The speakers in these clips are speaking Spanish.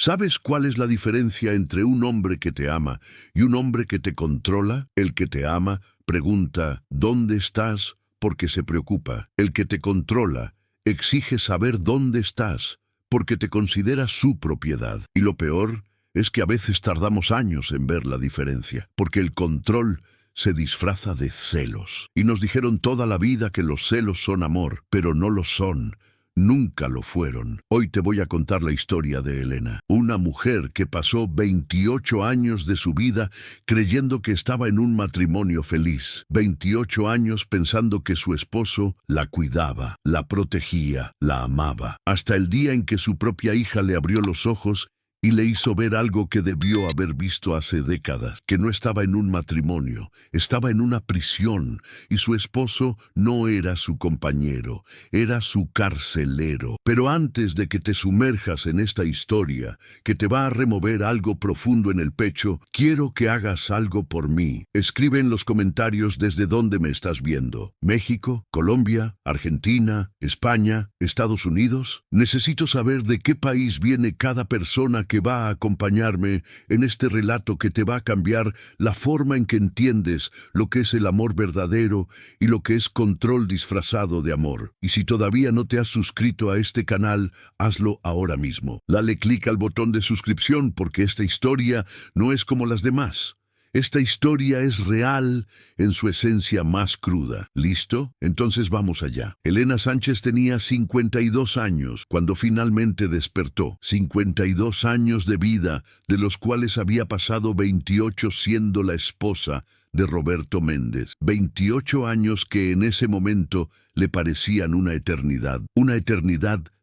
¿Sabes cuál es la diferencia entre un hombre que te ama y un hombre que te controla? El que te ama pregunta ¿dónde estás? Porque se preocupa. El que te controla exige saber dónde estás porque te considera su propiedad. Y lo peor es que a veces tardamos años en ver la diferencia, porque el control se disfraza de celos. Y nos dijeron toda la vida que los celos son amor, pero no lo son. Nunca lo fueron. Hoy te voy a contar la historia de Elena, una mujer que pasó 28 años de su vida creyendo que estaba en un matrimonio feliz. 28 años pensando que su esposo la cuidaba, la protegía, la amaba. Hasta el día en que su propia hija le abrió los ojos y le hizo ver algo que debió haber visto hace décadas, que no estaba en un matrimonio, estaba en una prisión, y su esposo no era su compañero, era su carcelero. Pero antes de que te sumerjas en esta historia, que te va a remover algo profundo en el pecho, quiero que hagas algo por mí. Escribe en los comentarios desde dónde me estás viendo. ¿México? ¿Colombia? ¿Argentina? ¿España? ¿Estados Unidos? Necesito saber de qué país viene cada persona que va a acompañarme en este relato que te va a cambiar la forma en que entiendes lo que es el amor verdadero y lo que es control disfrazado de amor. Y si todavía no te has suscrito a este canal, hazlo ahora mismo. Dale clic al botón de suscripción porque esta historia no es como las demás. Esta historia es real en su esencia más cruda. ¿Listo? Entonces vamos allá. Elena Sánchez tenía 52 años cuando finalmente despertó. 52 años de vida, de los cuales había pasado 28 siendo la esposa de Roberto Méndez. 28 años que en ese momento le parecían una eternidad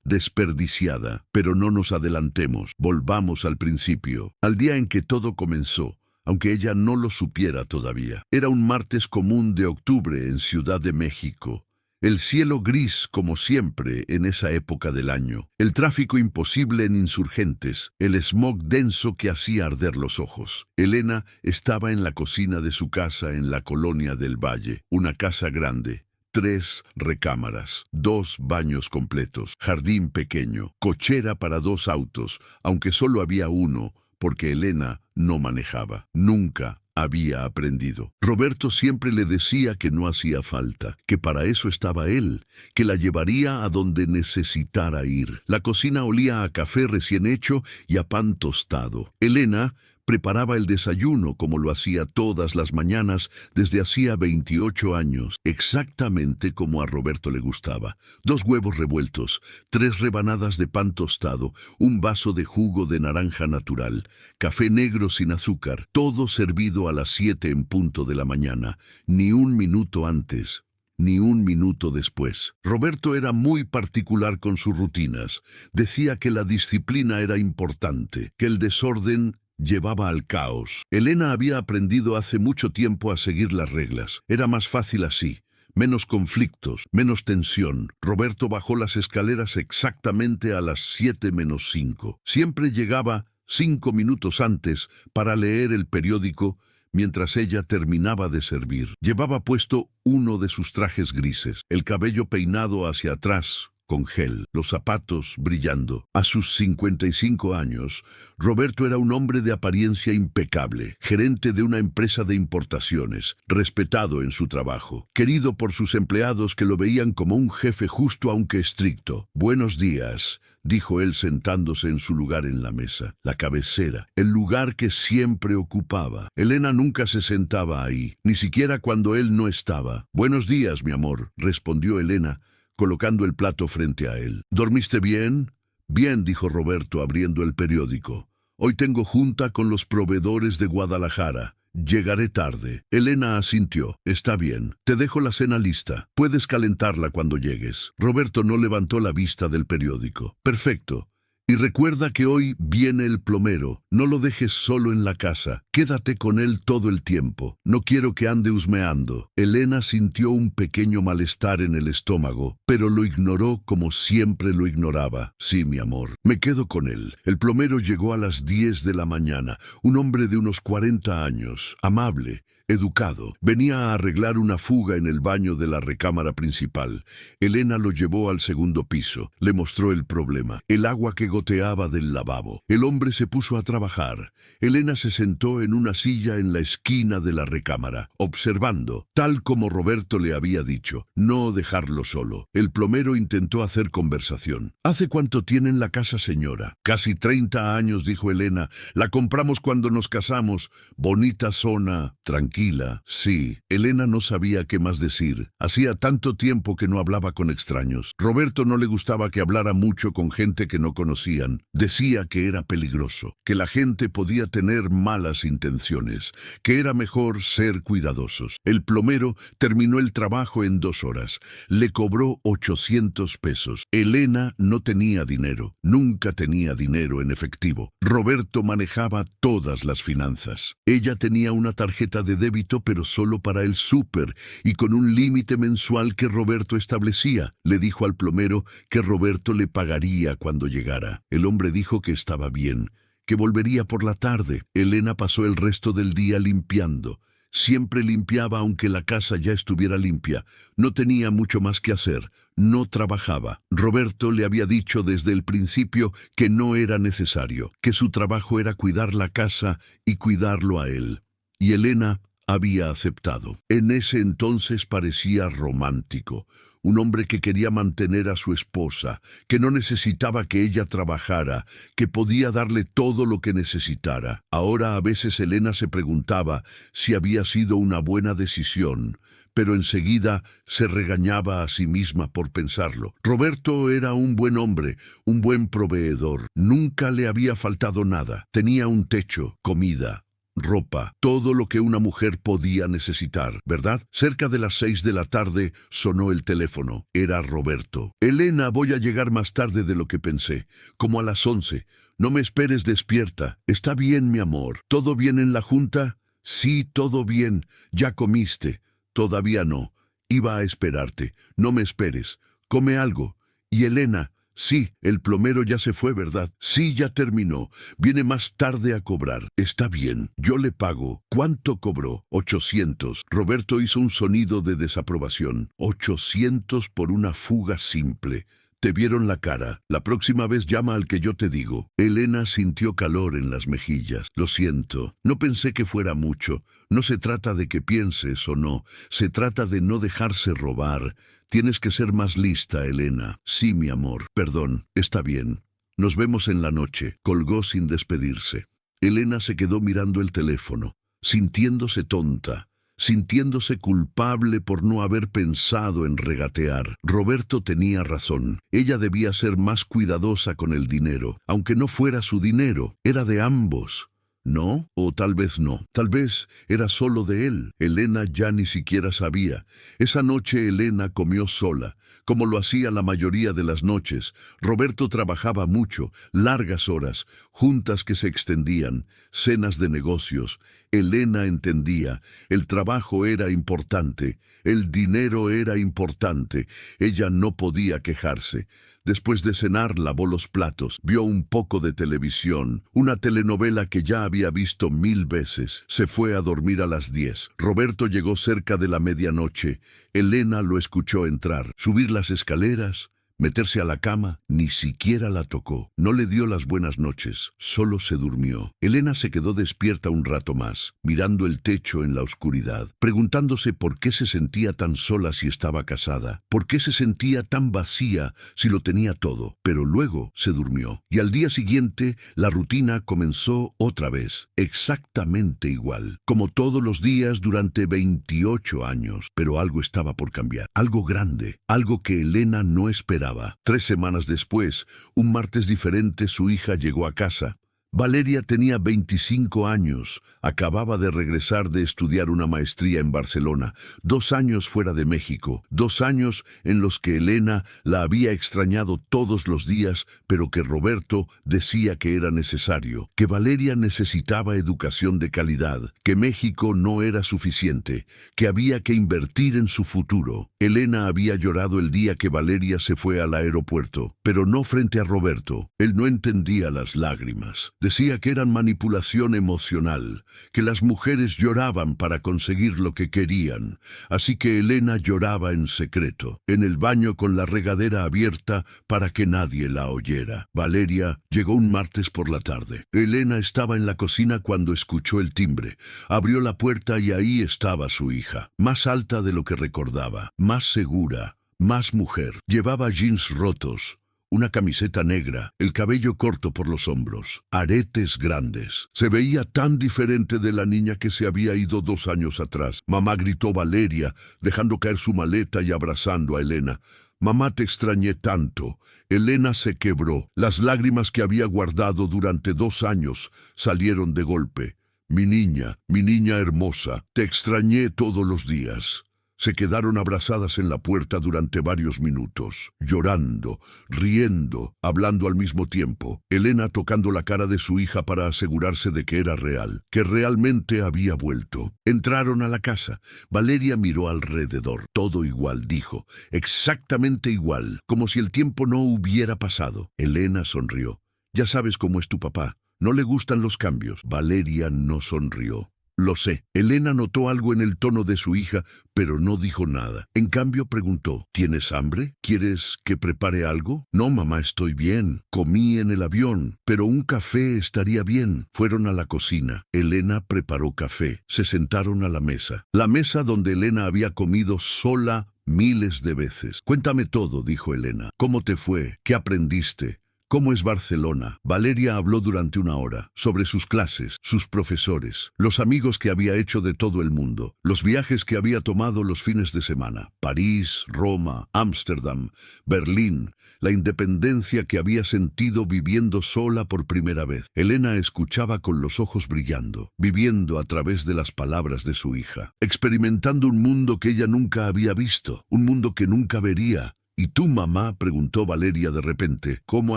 desperdiciada. Pero no nos adelantemos, volvamos al principio, al día en que todo comenzó. Aunque ella no lo supiera todavía. Era un martes común de octubre en Ciudad de México. El cielo gris como siempre en esa época del año. El tráfico imposible en Insurgentes. El smog denso que hacía arder los ojos. Elena estaba en la cocina de su casa en la colonia del Valle. Una casa grande. 3 recámaras, 2 baños completos, jardín pequeño, cochera para 2 autos, aunque solo había uno, porque Elena no manejaba. Nunca había aprendido. Roberto siempre le decía que no hacía falta, que para eso estaba él, que la llevaría a donde necesitara ir. La cocina olía a café recién hecho y a pan tostado. Elena preparaba el desayuno como lo hacía todas las mañanas desde hacía 28 años, exactamente como a Roberto le gustaba. 2 huevos revueltos, 3 rebanadas de pan tostado, un vaso de jugo de naranja natural, café negro sin azúcar, todo servido a las 7 en punto de la mañana, ni un minuto antes, ni un minuto después. Roberto era muy particular con sus rutinas. Decía que la disciplina era importante, que el desorden llevaba al caos. Elena había aprendido hace mucho tiempo a seguir las reglas. Era más fácil así. Menos conflictos, menos tensión. Roberto bajó las escaleras exactamente a las 7:05. Siempre llegaba 5 minutos antes para leer el periódico mientras ella terminaba de servir. Llevaba puesto uno de sus trajes grises, el cabello peinado hacia atrás, con gel, los zapatos brillando. A sus 55 años, Roberto era un hombre de apariencia impecable, gerente de una empresa de importaciones, respetado en su trabajo, querido por sus empleados que lo veían como un jefe justo aunque estricto. «Buenos días», dijo él sentándose en su lugar en la mesa, la cabecera, el lugar que siempre ocupaba. Elena nunca se sentaba ahí, ni siquiera cuando él no estaba. «Buenos días, mi amor», respondió Elena, colocando el plato frente a él. «¿Dormiste bien?» «Bien», dijo Roberto abriendo el periódico. «Hoy tengo junta con los proveedores de Guadalajara. Llegaré tarde». Elena asintió. «Está bien. Te dejo la cena lista. Puedes calentarla cuando llegues». Roberto no levantó la vista del periódico. «Perfecto. Y recuerda que hoy viene el plomero. No lo dejes solo en la casa. Quédate con él todo el tiempo. No quiero que ande husmeando». Elena sintió un pequeño malestar en el estómago, pero lo ignoró como siempre lo ignoraba. «Sí, mi amor. Me quedo con él». El plomero llegó a las 10 de la mañana. Un hombre de unos 40 años, amable, educado. Venía a arreglar una fuga en el baño de la recámara principal. Elena lo llevó al segundo piso. Le mostró el problema, el agua que goteaba del lavabo. El hombre se puso a trabajar. Elena se sentó en una silla en la esquina de la recámara, observando, tal como Roberto le había dicho, no dejarlo solo. El plomero intentó hacer conversación. ¿Hace cuánto tienen la casa, señora? Casi 30 años, dijo Elena. La compramos cuando nos casamos. Bonita zona, tranquila. Sí, Elena no sabía qué más decir. Hacía tanto tiempo que no hablaba con extraños. Roberto no le gustaba que hablara mucho con gente que no conocían. Decía que era peligroso, que la gente podía tener malas intenciones, que era mejor ser cuidadosos. El plomero terminó el trabajo en 2 horas. Le cobró 800 pesos. Elena no tenía dinero, nunca tenía dinero en efectivo. Roberto manejaba todas las finanzas. Ella tenía una tarjeta de débito, pero solo para el súper y con un límite mensual que Roberto establecía. Le dijo al plomero que Roberto le pagaría cuando llegara. El hombre dijo que estaba bien, que volvería por la tarde. Elena pasó el resto del día limpiando. Siempre limpiaba aunque la casa ya estuviera limpia. No tenía mucho más que hacer. No trabajaba. Roberto le había dicho desde el principio que no era necesario, que su trabajo era cuidar la casa y cuidarlo a él. Y Elena había aceptado. En ese entonces parecía romántico. Un hombre que quería mantener a su esposa, que no necesitaba que ella trabajara, que podía darle todo lo que necesitara. Ahora a veces Elena se preguntaba si había sido una buena decisión, pero enseguida se regañaba a sí misma por pensarlo. Roberto era un buen hombre, un buen proveedor. Nunca le había faltado nada. Tenía un techo, comida, ropa, todo lo que una mujer podía necesitar, ¿verdad? Cerca de las 6 de la tarde sonó el teléfono. Era Roberto. Elena, voy a llegar más tarde de lo que pensé, como a las 11. No me esperes despierta. Está bien, mi amor. ¿Todo bien en la junta? Sí, todo bien. ¿Ya comiste? Todavía no. Iba a esperarte. No me esperes. Come algo. Y Elena, sí, el plomero ya se fue, ¿verdad? Sí, ya terminó. Viene más tarde a cobrar. Está bien, yo le pago. ¿Cuánto cobró? 800. Roberto hizo un sonido de desaprobación. 800 por una fuga simple. Te vieron la cara. La próxima vez llama al que yo te digo. Elena sintió calor en las mejillas. Lo siento. No pensé que fuera mucho. No se trata de que pienses o no. Se trata de no dejarse robar. Tienes que ser más lista, Elena. Sí, mi amor. Perdón. Está bien. Nos vemos en la noche. Colgó sin despedirse. Elena se quedó mirando el teléfono, sintiéndose tonta, sintiéndose culpable por no haber pensado en regatear. Roberto tenía razón. Ella debía ser más cuidadosa con el dinero, aunque no fuera su dinero, era de ambos. ¿No? O tal vez no. Tal vez era solo de él. Elena ya ni siquiera sabía. Esa noche Elena comió sola, como lo hacía la mayoría de las noches. Roberto trabajaba mucho, largas horas, juntas que se extendían, cenas de negocios. Elena entendía, el trabajo era importante, el dinero era importante. Ella no podía quejarse. Después de cenar lavó los platos, vio un poco de televisión, una telenovela que ya había visto 1000 veces. Se fue a dormir a las 10. Roberto llegó cerca de la medianoche. Elena lo escuchó entrar, subir las escaleras, meterse a la cama. Ni siquiera la tocó. No le dio las buenas noches, solo se durmió. Elena se quedó despierta un rato más, mirando el techo en la oscuridad, preguntándose por qué se sentía tan sola si estaba casada, por qué se sentía tan vacía si lo tenía todo. Pero luego se durmió, y al día siguiente la rutina comenzó otra vez, exactamente igual, como todos los días durante 28 años. Pero algo estaba por cambiar, algo grande, algo que Elena no esperaba. 3 semanas después, un martes diferente, su hija llegó a casa. Valeria tenía 25 años, acababa de regresar de estudiar una maestría en Barcelona, 2 años fuera de México, 2 años en los que Elena la había extrañado todos los días, pero que Roberto decía que era necesario, que Valeria necesitaba educación de calidad, que México no era suficiente, que había que invertir en su futuro. Elena había llorado el día que Valeria se fue al aeropuerto, pero no frente a Roberto. Él no entendía las lágrimas. Decía que eran manipulación emocional, que las mujeres lloraban para conseguir lo que querían, así que Elena lloraba en secreto, en el baño con la regadera abierta para que nadie la oyera. Valeria llegó un martes por la tarde. Elena estaba en la cocina cuando escuchó el timbre. Abrió la puerta y ahí estaba su hija, más alta de lo que recordaba, más segura, más mujer. Llevaba jeans rotos, una camiseta negra, el cabello corto por los hombros, aretes grandes. Se veía tan diferente de la niña que se había ido 2 años atrás. Mamá, gritó Valeria, dejando caer su maleta y abrazando a Elena. Mamá, te extrañé tanto. Elena se quebró. Las lágrimas que había guardado durante 2 años salieron de golpe. Mi niña hermosa, te extrañé todos los días. Se quedaron abrazadas en la puerta durante varios minutos, llorando, riendo, hablando al mismo tiempo. Elena tocando la cara de su hija para asegurarse de que era real, que realmente había vuelto. Entraron a la casa. Valeria miró alrededor. Todo igual, dijo, exactamente igual, como si el tiempo no hubiera pasado. Elena sonrió. Ya sabes cómo es tu papá. No le gustan los cambios. Valeria no sonrió. Lo sé. Elena notó algo en el tono de su hija, pero no dijo nada. En cambio preguntó, ¿tienes hambre? ¿Quieres que prepare algo? No, mamá, estoy bien. Comí en el avión, pero un café estaría bien. Fueron a la cocina. Elena preparó café. Se sentaron a la mesa donde Elena había comido sola miles de veces. Cuéntame todo, dijo Elena. ¿Cómo te fue? ¿Qué aprendiste? ¿Cómo es Barcelona? Valeria habló durante 1 hora, sobre sus clases, sus profesores, los amigos que había hecho de todo el mundo, los viajes que había tomado los fines de semana, París, Roma, Ámsterdam, Berlín, la independencia que había sentido viviendo sola por primera vez. Elena escuchaba con los ojos brillando, viviendo a través de las palabras de su hija, experimentando un mundo que ella nunca había visto, un mundo que nunca vería. ¿Y tú, mamá?, preguntó Valeria de repente. ¿Cómo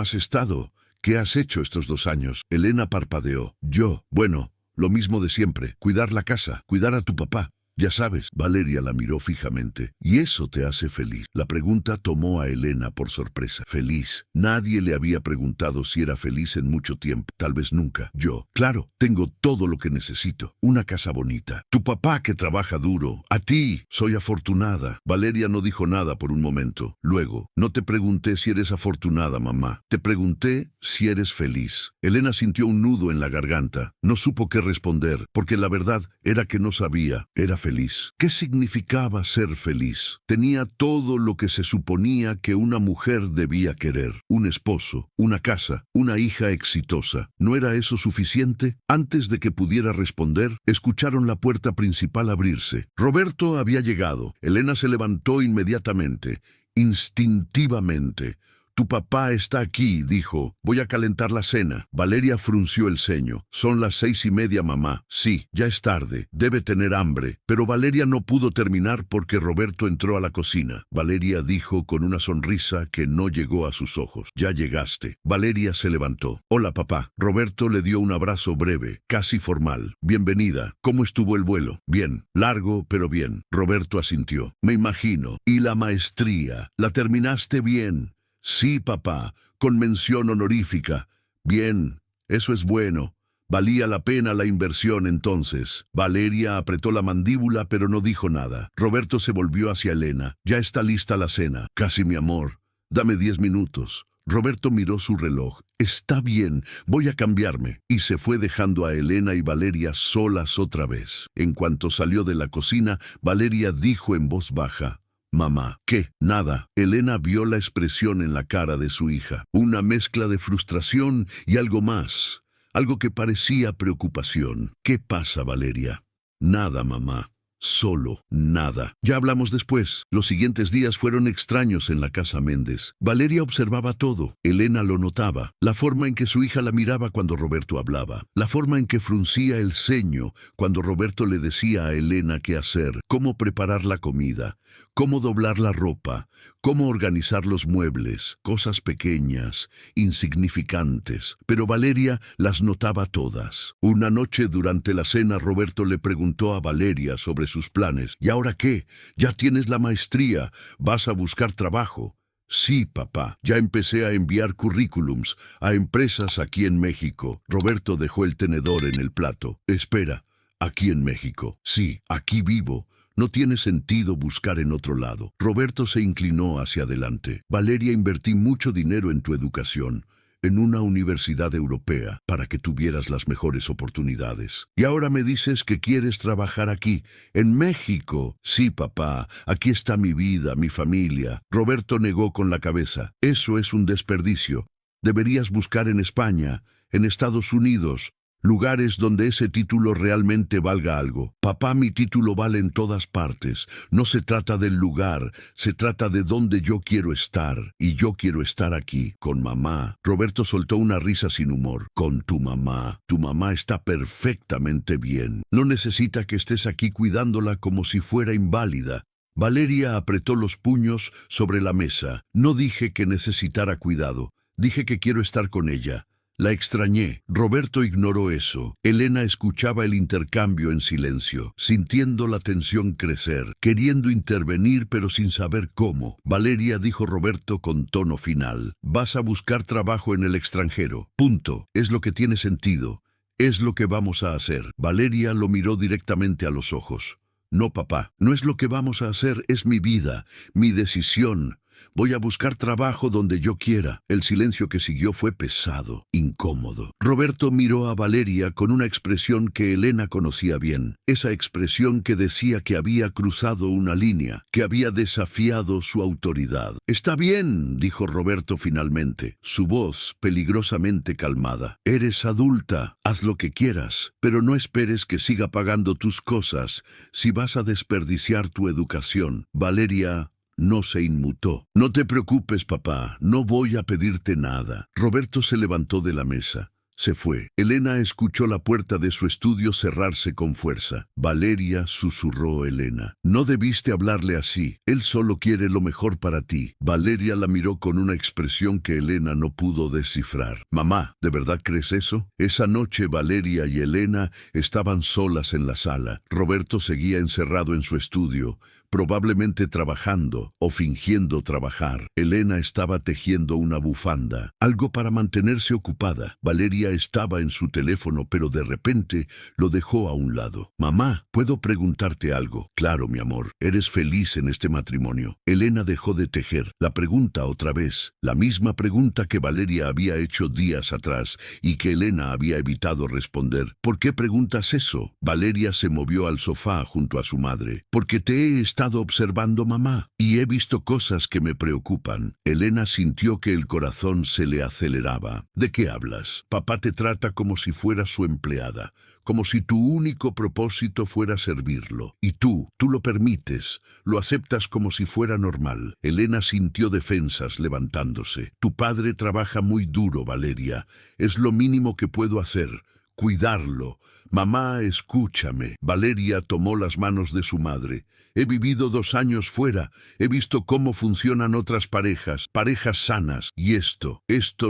has estado? ¿Qué has hecho estos 2 años? Elena parpadeó. Yo, bueno, lo mismo de siempre. Cuidar la casa, cuidar a tu papá. Ya sabes. Valeria la miró fijamente. ¿Y eso te hace feliz? La pregunta tomó a Elena por sorpresa. ¿Feliz? Nadie le había preguntado si era feliz en mucho tiempo. Tal vez nunca. Yo, claro, tengo todo lo que necesito. Una casa bonita. Tu papá que trabaja duro. A ti, soy afortunada. Valeria no dijo nada por un momento. Luego, no te pregunté si eres afortunada, mamá. Te pregunté si eres feliz. Elena sintió un nudo en la garganta. No supo qué responder, porque la verdad era que no sabía. Era feliz. ¿Qué significaba ser feliz? Tenía todo lo que se suponía que una mujer debía querer. Un esposo, una casa, una hija exitosa. ¿No era eso suficiente? Antes de que pudiera responder, escucharon la puerta principal abrirse. Roberto había llegado. Elena se levantó inmediatamente, instintivamente. Tu papá está aquí, dijo. Voy a calentar la cena. Valeria frunció el ceño. Son las 6:30, mamá. Sí, ya es tarde. Debe tener hambre. Pero Valeria no pudo terminar porque Roberto entró a la cocina. Valeria dijo con una sonrisa que no llegó a sus ojos. Ya llegaste. Valeria se levantó. Hola, papá. Roberto le dio un abrazo breve, casi formal. Bienvenida. ¿Cómo estuvo el vuelo? Bien. Largo, pero bien. Roberto asintió. Me imagino. ¿Y la maestría? ¿La terminaste bien? Sí, papá, con mención honorífica. Bien, eso es bueno. Valía la pena la inversión entonces. Valeria apretó la mandíbula pero no dijo nada. Roberto se volvió hacia Elena. Ya está lista la cena. Casi, mi amor. Dame 10 minutos. Roberto miró su reloj. Está bien, voy a cambiarme. Y se fue dejando a Elena y Valeria solas otra vez. En cuanto salió de la cocina, Valeria dijo en voz baja: Mamá, ¿qué? Nada. Elena vio la expresión en la cara de su hija. Una mezcla de frustración y algo más. Algo que parecía preocupación. ¿Qué pasa, Valeria? Nada, mamá. Solo nada. Ya hablamos después. Los siguientes días fueron extraños en la casa Méndez. Valeria observaba todo. Elena lo notaba. La forma en que su hija la miraba cuando Roberto hablaba. La forma en que fruncía el ceño cuando Roberto le decía a Elena qué hacer, cómo preparar la comida, cómo doblar la ropa, cómo organizar los muebles. Cosas pequeñas, insignificantes. Pero Valeria las notaba todas. Una noche durante la cena, Roberto le preguntó a Valeria sobre sus planes. ¿Y ahora qué? Ya tienes la maestría. ¿Vas a buscar trabajo? Sí, papá. Ya empecé a enviar currículums a empresas aquí en México. Roberto dejó el tenedor en el plato. Espera, ¿aquí en México? Sí, aquí vivo. No tiene sentido buscar en otro lado. Roberto se inclinó hacia adelante. Valeria, invertí mucho dinero en tu educación, en una universidad europea, para que tuvieras las mejores oportunidades. Y ahora me dices que quieres trabajar aquí, en México. Sí, papá, aquí está mi vida, mi familia. Roberto negó con la cabeza. Eso es un desperdicio. Deberías buscar en España, en Estados Unidos, lugares donde ese título realmente valga algo. Papá, mi título vale en todas partes. No se trata del lugar, se trata de dónde yo quiero estar. Y yo quiero estar aquí, con mamá. Roberto soltó una risa sin humor. Con tu mamá. Tu mamá está perfectamente bien. No necesita que estés aquí cuidándola como si fuera inválida. Valeria apretó los puños sobre la mesa. No dije que necesitara cuidado. Dije que quiero estar con ella. La extrañé. Roberto ignoró eso. Elena escuchaba el intercambio en silencio, sintiendo la tensión crecer, queriendo intervenir pero sin saber cómo. Valeria, dijo Roberto con tono final, vas a buscar trabajo en el extranjero. Punto. Es lo que tiene sentido. Es lo que vamos a hacer. Valeria lo miró directamente a los ojos. No, papá, no es lo que vamos a hacer, es mi vida, mi decisión. Voy a buscar trabajo donde yo quiera. El silencio que siguió fue pesado, incómodo. Roberto miró a Valeria con una expresión que Elena conocía bien. Esa expresión que decía que había cruzado una línea, que había desafiado su autoridad. Está bien, dijo Roberto finalmente, su voz peligrosamente calmada. Eres adulta, haz lo que quieras, pero no esperes que siga pagando tus cosas si vas a desperdiciar tu educación. Valeria no se inmutó. No te preocupes, papá, no voy a pedirte nada. Roberto se levantó de la mesa. Se fue. Elena escuchó la puerta de su estudio cerrarse con fuerza. Valeria, susurró Elena. No debiste hablarle así. Él solo quiere lo mejor para ti. Valeria la miró con una expresión que Elena no pudo descifrar. Mamá, ¿de verdad crees eso? Esa noche Valeria y Elena estaban solas en la sala. Roberto seguía encerrado en su estudio, probablemente trabajando o fingiendo trabajar. Elena estaba tejiendo una bufanda, algo para mantenerse ocupada. Valeria estaba en su teléfono, pero de repente lo dejó a un lado. Mamá, ¿puedo preguntarte algo? Claro, mi amor. ¿Eres feliz en este matrimonio? Elena dejó de tejer. La pregunta otra vez, la misma pregunta que Valeria había hecho días atrás y que Elena había evitado responder. ¿Por qué preguntas eso? Valeria se movió al sofá junto a su madre. Porque te he estado observando, mamá, y he visto cosas que me preocupan. Elena sintió que el corazón se le aceleraba. ¿De qué hablas? Papá te trata como si fuera su empleada, como si tu único propósito fuera servirlo. Y tú lo permites, lo aceptas como si fuera normal. Elena sintió defensas levantándose. Tu padre trabaja muy duro, Valeria. Es lo mínimo que puedo hacer. Cuidarlo. Mamá, escúchame. Valeria tomó las manos de su madre. He vivido 2 años fuera. He visto cómo funcionan otras parejas sanas. Y esto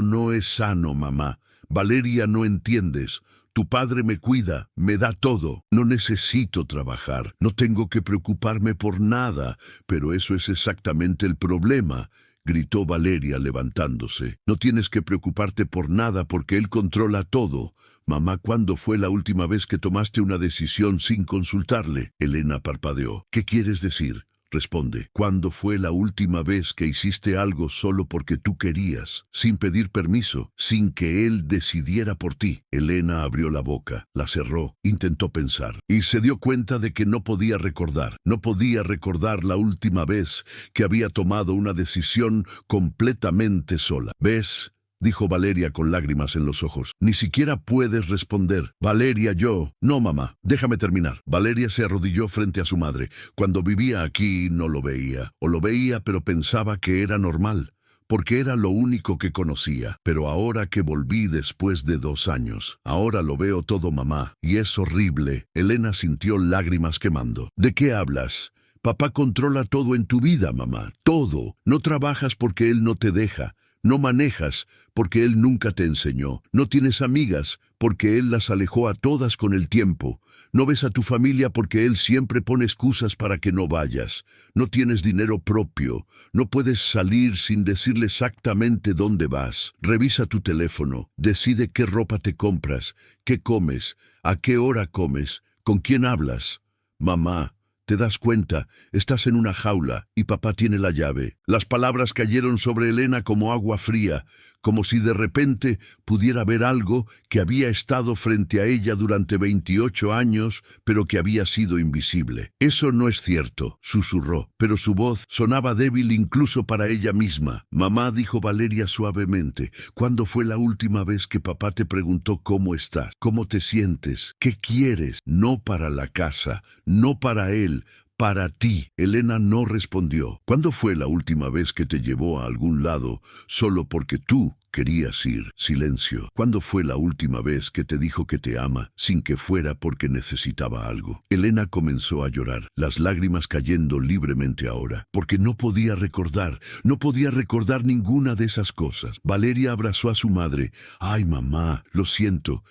no es sano, mamá. Valeria, no entiendes. Tu padre me cuida, me da todo. No necesito trabajar. No tengo que preocuparme por nada. Pero eso es exactamente el problema, gritó Valeria levantándose. No tienes que preocuparte por nada porque él controla todo. Mamá, ¿cuándo fue la última vez que tomaste una decisión sin consultarle? Elena parpadeó. ¿Qué quieres decir? Responde. ¿Cuándo fue la última vez que hiciste algo solo porque tú querías, sin pedir permiso, sin que él decidiera por ti? Elena abrió la boca, la cerró, intentó pensar, y se dio cuenta de que no podía recordar. No podía recordar la última vez que había tomado una decisión completamente sola. ¿Ves?, dijo Valeria con lágrimas en los ojos. Ni siquiera puedes responder. Valeria, No, mamá, déjame terminar. Valeria se arrodilló frente a su madre. Cuando vivía aquí no lo veía. O lo veía pero pensaba que era normal, porque era lo único que conocía. Pero ahora que volví después de 2 años, ahora lo veo todo, mamá, y es horrible. Elena sintió lágrimas quemando. ¿De qué hablas? Papá controla todo en tu vida, mamá. Todo. No trabajas porque él no te deja. No manejas porque él nunca te enseñó. No tienes amigas porque él las alejó a todas con el tiempo. No ves a tu familia porque él siempre pone excusas para que no vayas. No tienes dinero propio. No puedes salir sin decirle exactamente dónde vas. Revisa tu teléfono. Decide qué ropa te compras, qué comes, a qué hora comes, con quién hablas. Mamá, te das cuenta, estás en una jaula y papá tiene la llave. Las palabras cayeron sobre Elena como agua fría, como si de repente pudiera ver algo que había estado frente a ella durante 28 años, pero que había sido invisible. Eso no es cierto, susurró, pero su voz sonaba débil incluso para ella misma. Mamá, dijo Valeria suavemente, ¿cuándo fue la última vez que papá te preguntó cómo estás? ¿Cómo te sientes? ¿Qué quieres? No para la casa, no para él, para ti. Elena no respondió. ¿Cuándo fue la última vez que te llevó a algún lado solo porque tú querías ir? Silencio. ¿Cuándo fue la última vez que te dijo que te ama sin que fuera porque necesitaba algo? Elena comenzó a llorar, las lágrimas cayendo libremente ahora, porque no podía recordar ninguna de esas cosas. Valeria abrazó a su madre. Ay, mamá, lo siento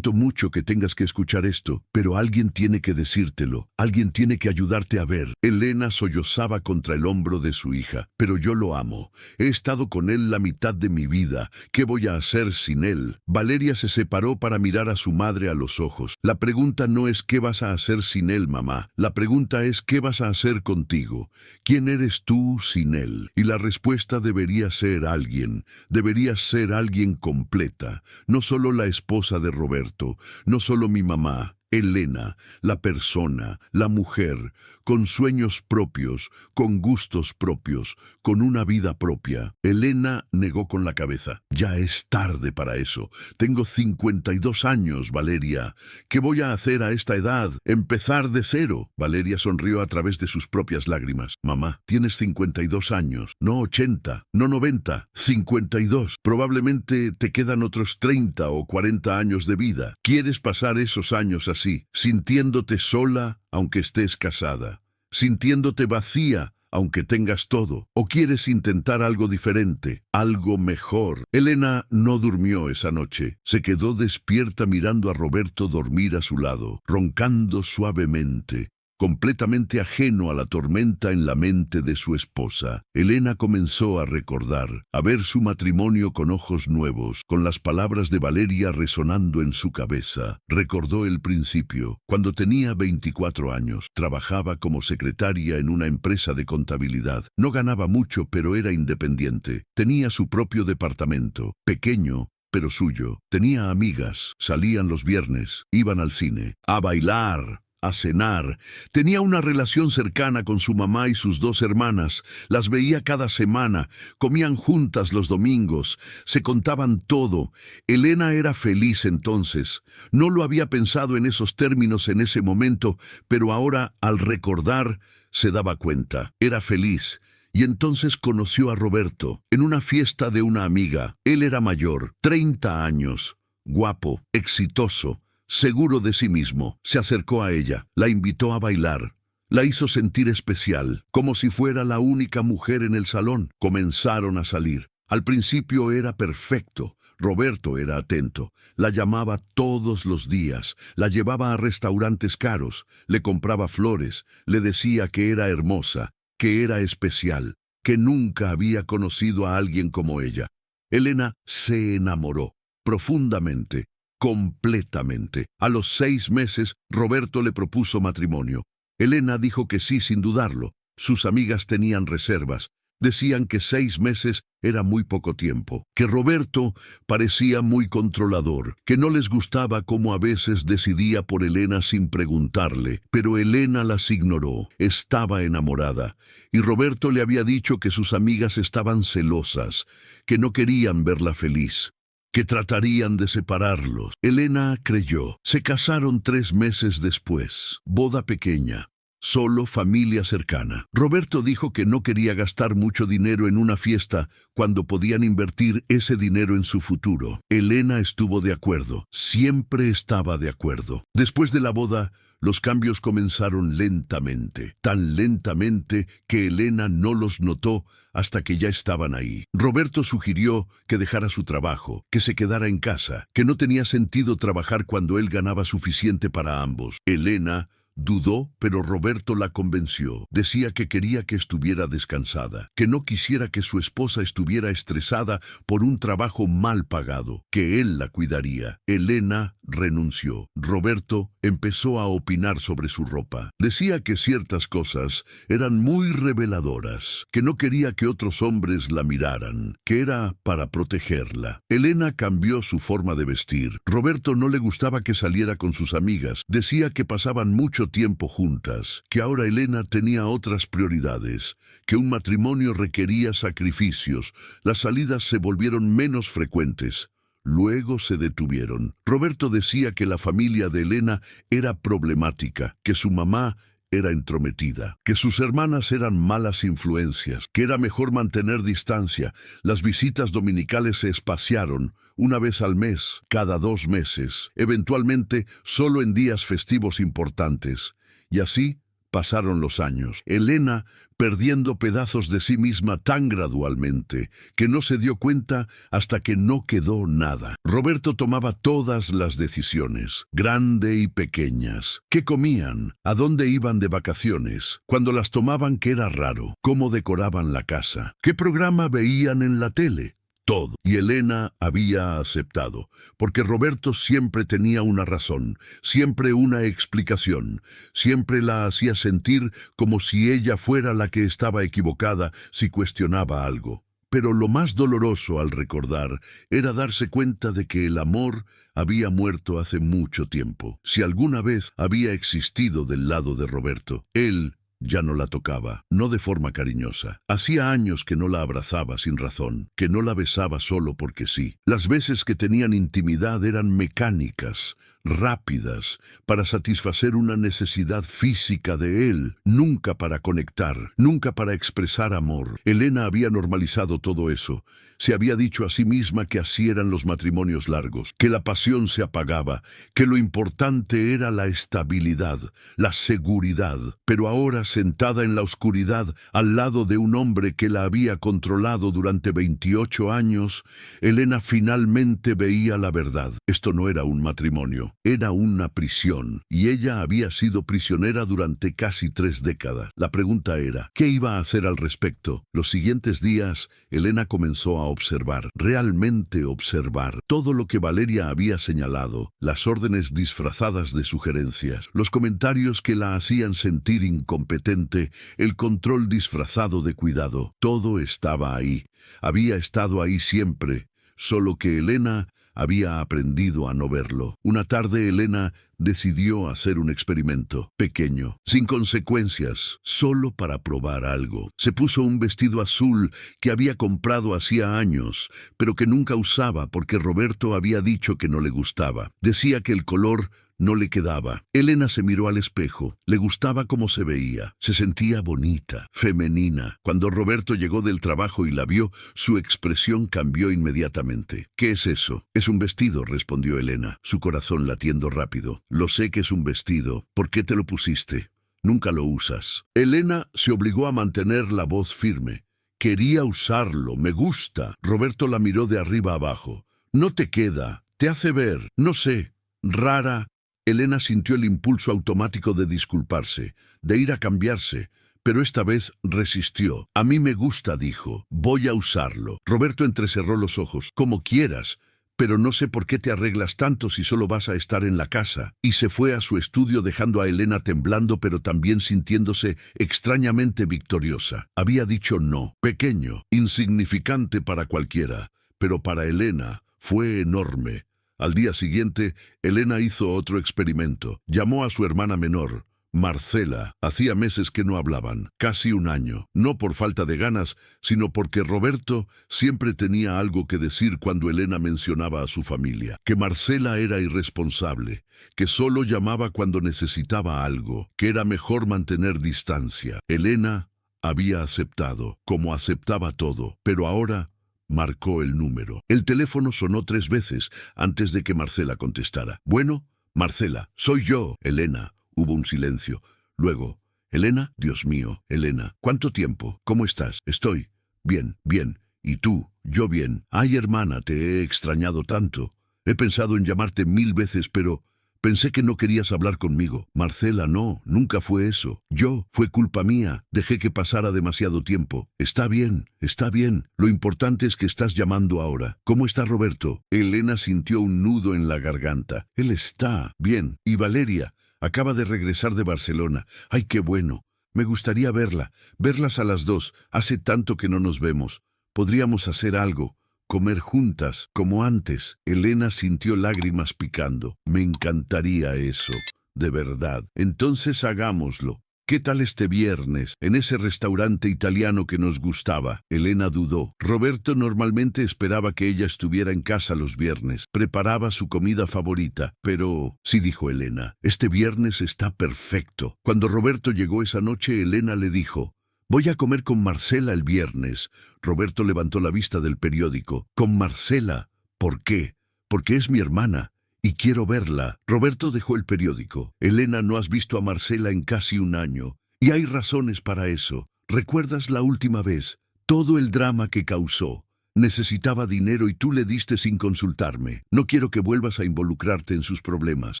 mucho que tengas que escuchar esto, pero alguien tiene que decírtelo, alguien tiene que ayudarte a ver. Elena sollozaba contra el hombro de su hija. Pero yo lo amo. He estado con él la mitad de mi vida. ¿Qué voy a hacer sin él? Valeria se separó para mirar a su madre a los ojos. La pregunta no es ¿qué vas a hacer sin él, mamá? La pregunta es ¿qué vas a hacer contigo? ¿Quién eres tú sin él? Y la respuesta debería ser alguien. Deberías ser alguien completa. No solo la esposa de Roberto, no solo mi mamá. Elena, la persona, la mujer, con sueños propios, con gustos propios, con una vida propia. Elena negó con la cabeza. Ya es tarde para eso. Tengo 52 años, Valeria. ¿Qué voy a hacer a esta edad? ¿Empezar de cero? Valeria sonrió a través de sus propias lágrimas. Mamá, tienes 52 años, no 80, no 90, 52. Probablemente te quedan otros 30 o 40 años de vida. ¿Quieres pasar esos años así, sintiéndote sola aunque estés casada, sintiéndote vacía aunque tengas todo? ¿O quieres intentar algo diferente, algo mejor? Elena no durmió esa noche. Se quedó despierta mirando a Roberto dormir a su lado, roncando suavemente, completamente ajeno a la tormenta en la mente de su esposa. Elena comenzó a recordar, a ver su matrimonio con ojos nuevos, con las palabras de Valeria resonando en su cabeza. Recordó el principio. Cuando tenía 24 años, trabajaba como secretaria en una empresa de contabilidad. No ganaba mucho, pero era independiente. Tenía su propio departamento, pequeño, pero suyo. Tenía amigas, salían los viernes, iban al cine, a bailar, a cenar. Tenía una relación cercana con su mamá y sus dos hermanas. Las veía cada semana, comían juntas los domingos, se contaban todo. Elena era feliz entonces. No lo había pensado en esos términos en ese momento, pero ahora, al recordar, se daba cuenta. Era feliz. Y entonces conoció a Roberto en una fiesta de una amiga. Él era mayor, 30 años, guapo, exitoso, seguro de sí mismo. Se acercó a ella, la invitó a bailar, la hizo sentir especial, como si fuera la única mujer en el salón. Comenzaron a salir. Al principio era perfecto. Roberto era atento, la llamaba todos los días, la llevaba a restaurantes caros, le compraba flores, le decía que era hermosa, que era especial, que nunca había conocido a alguien como ella. Elena se enamoró profundamente, completamente. A los 6 meses, Roberto le propuso matrimonio. Elena dijo que sí sin dudarlo. Sus amigas tenían reservas. Decían que 6 meses era muy poco tiempo, que Roberto parecía muy controlador, que no les gustaba cómo a veces decidía por Elena sin preguntarle, pero Elena las ignoró. Estaba enamorada, y Roberto le había dicho que sus amigas estaban celosas, que no querían verla feliz, que tratarían de separarlos. Elena creyó. Se casaron 3 meses después. Boda pequeña. solo familia cercana. Roberto dijo que no quería gastar mucho dinero en una fiesta cuando podían invertir ese dinero en su futuro. Elena estuvo de acuerdo, siempre estaba de acuerdo. Después de la boda, los cambios comenzaron lentamente, tan lentamente que Elena no los notó hasta que ya estaban ahí. Roberto sugirió que dejara su trabajo, que se quedara en casa, que no tenía sentido trabajar cuando él ganaba suficiente para ambos. Elena dudó, pero Roberto la convenció. Decía que quería que estuviera descansada, que no quisiera que su esposa estuviera estresada por un trabajo mal pagado, que él la cuidaría. Elena renunció. Roberto empezó a opinar sobre su ropa. Decía que ciertas cosas eran muy reveladoras, que no quería que otros hombres la miraran, que era para protegerla. Elena cambió su forma de vestir. Roberto no le gustaba que saliera con sus amigas. Decía que pasaban mucho tiempo juntas, que ahora Elena tenía otras prioridades, que un matrimonio requería sacrificios. Las salidas se volvieron menos frecuentes. Luego se detuvieron. Roberto decía que la familia de Elena era problemática, que su mamá era entrometida, que sus hermanas eran malas influencias, que era mejor mantener distancia. Las visitas dominicales se espaciaron, una vez al mes, cada 2 meses, eventualmente solo en días festivos importantes. Y así pasaron los años. Elena perdiendo pedazos de sí misma tan gradualmente que no se dio cuenta hasta que no quedó nada. Roberto tomaba todas las decisiones, grandes y pequeñas. ¿Qué comían? ¿A dónde iban de vacaciones? Cuando las tomaban, ¿qué era raro? ¿Cómo decoraban la casa? ¿Qué programa veían en la tele? Todo. Y Elena había aceptado, porque Roberto siempre tenía una razón, siempre una explicación, siempre la hacía sentir como si ella fuera la que estaba equivocada si cuestionaba algo. Pero lo más doloroso al recordar era darse cuenta de que el amor había muerto hace mucho tiempo. Si alguna vez había existido del lado de Roberto, él ya no la tocaba, no de forma cariñosa. Hacía años que no la abrazaba sin razón, que no la besaba solo porque sí. Las veces que tenían intimidad eran mecánicas, rápidas, para satisfacer una necesidad física de él, nunca para conectar, nunca para expresar amor. Elena había normalizado todo eso. Se había dicho a sí misma que así eran los matrimonios largos, que la pasión se apagaba, que lo importante era la estabilidad, la seguridad. Pero ahora, sentada en la oscuridad, al lado de un hombre que la había controlado durante 28 años, Elena finalmente veía la verdad. Esto no era un matrimonio, era una prisión, y ella había sido prisionera durante casi 3 décadas. La pregunta era, ¿qué iba a hacer al respecto? Los siguientes días, Elena comenzó a observar, realmente observar, todo lo que Valeria había señalado, las órdenes disfrazadas de sugerencias, los comentarios que la hacían sentir incompetente, el control disfrazado de cuidado. Todo estaba ahí, había estado ahí siempre, solo que Elena había aprendido a no verlo. Una tarde Elena decidió hacer un experimento, pequeño, sin consecuencias, solo para probar algo. Se puso un vestido azul que había comprado hacía años, pero que nunca usaba porque Roberto había dicho que no le gustaba. Decía que el color no le quedaba. Elena se miró al espejo. Le gustaba cómo se veía. Se sentía bonita, femenina. Cuando Roberto llegó del trabajo y la vio, su expresión cambió inmediatamente. ¿Qué es eso? Es un vestido, respondió Elena, su corazón latiendo rápido. Lo sé que es un vestido. ¿Por qué te lo pusiste? Nunca lo usas. Elena se obligó a mantener la voz firme. Quería usarlo, me gusta. Roberto la miró de arriba abajo. No te queda, te hace ver, no sé, rara. Elena sintió el impulso automático de disculparse, de ir a cambiarse, pero esta vez resistió. A mí me gusta, dijo. Voy a usarlo. Roberto entrecerró los ojos. Como quieras, pero no sé por qué te arreglas tanto si solo vas a estar en la casa. Y se fue a su estudio dejando a Elena temblando pero también sintiéndose extrañamente victoriosa. Había dicho no, pequeño, insignificante para cualquiera, pero para Elena fue enorme. Al día siguiente, Elena hizo otro experimento. Llamó a su hermana menor, Marcela. Hacía meses que no hablaban, casi un año. No por falta de ganas, sino porque Roberto siempre tenía algo que decir cuando Elena mencionaba a su familia. Que Marcela era irresponsable, que solo llamaba cuando necesitaba algo, que era mejor mantener distancia. Elena había aceptado, como aceptaba todo, pero ahora marcó el número. El teléfono sonó 3 veces antes de que Marcela contestara. Bueno, Marcela, soy yo. Elena. Hubo un silencio. Luego, Elena, Dios mío, Elena, ¿cuánto tiempo? ¿Cómo estás? Estoy bien, bien. ¿Y tú? Yo bien. Ay, hermana, te he extrañado tanto. He pensado en llamarte 1000 veces, pero pensé que no querías hablar conmigo. Marcela, no, nunca fue eso. Fue culpa mía. Dejé que pasara demasiado tiempo. Está bien, está bien. Lo importante es que estás llamando ahora. ¿Cómo está Roberto? Elena sintió un nudo en la garganta. Él está bien. ¿Y Valeria? Acaba de regresar de Barcelona. ¡Ay, qué bueno! Me gustaría verlas a las 2. Hace tanto que no nos vemos. Podríamos hacer algo. Comer juntas, como antes. Elena sintió lágrimas picando. Me encantaría eso, de verdad. Entonces hagámoslo. ¿Qué tal este viernes, en ese restaurante italiano que nos gustaba? Elena dudó. Roberto normalmente esperaba que ella estuviera en casa los viernes. Preparaba su comida favorita. Pero, sí, dijo Elena, este viernes está perfecto. Cuando Roberto llegó esa noche, Elena le dijo: voy a comer con Marcela el viernes. Roberto levantó la vista del periódico. ¿Con Marcela? ¿Por qué? Porque es mi hermana y quiero verla. Roberto dejó el periódico. Elena, no has visto a Marcela en casi un año. Y hay razones para eso. ¿Recuerdas la última vez? Todo el drama que causó. Necesitaba dinero y tú le diste sin consultarme. No quiero que vuelvas a involucrarte en sus problemas.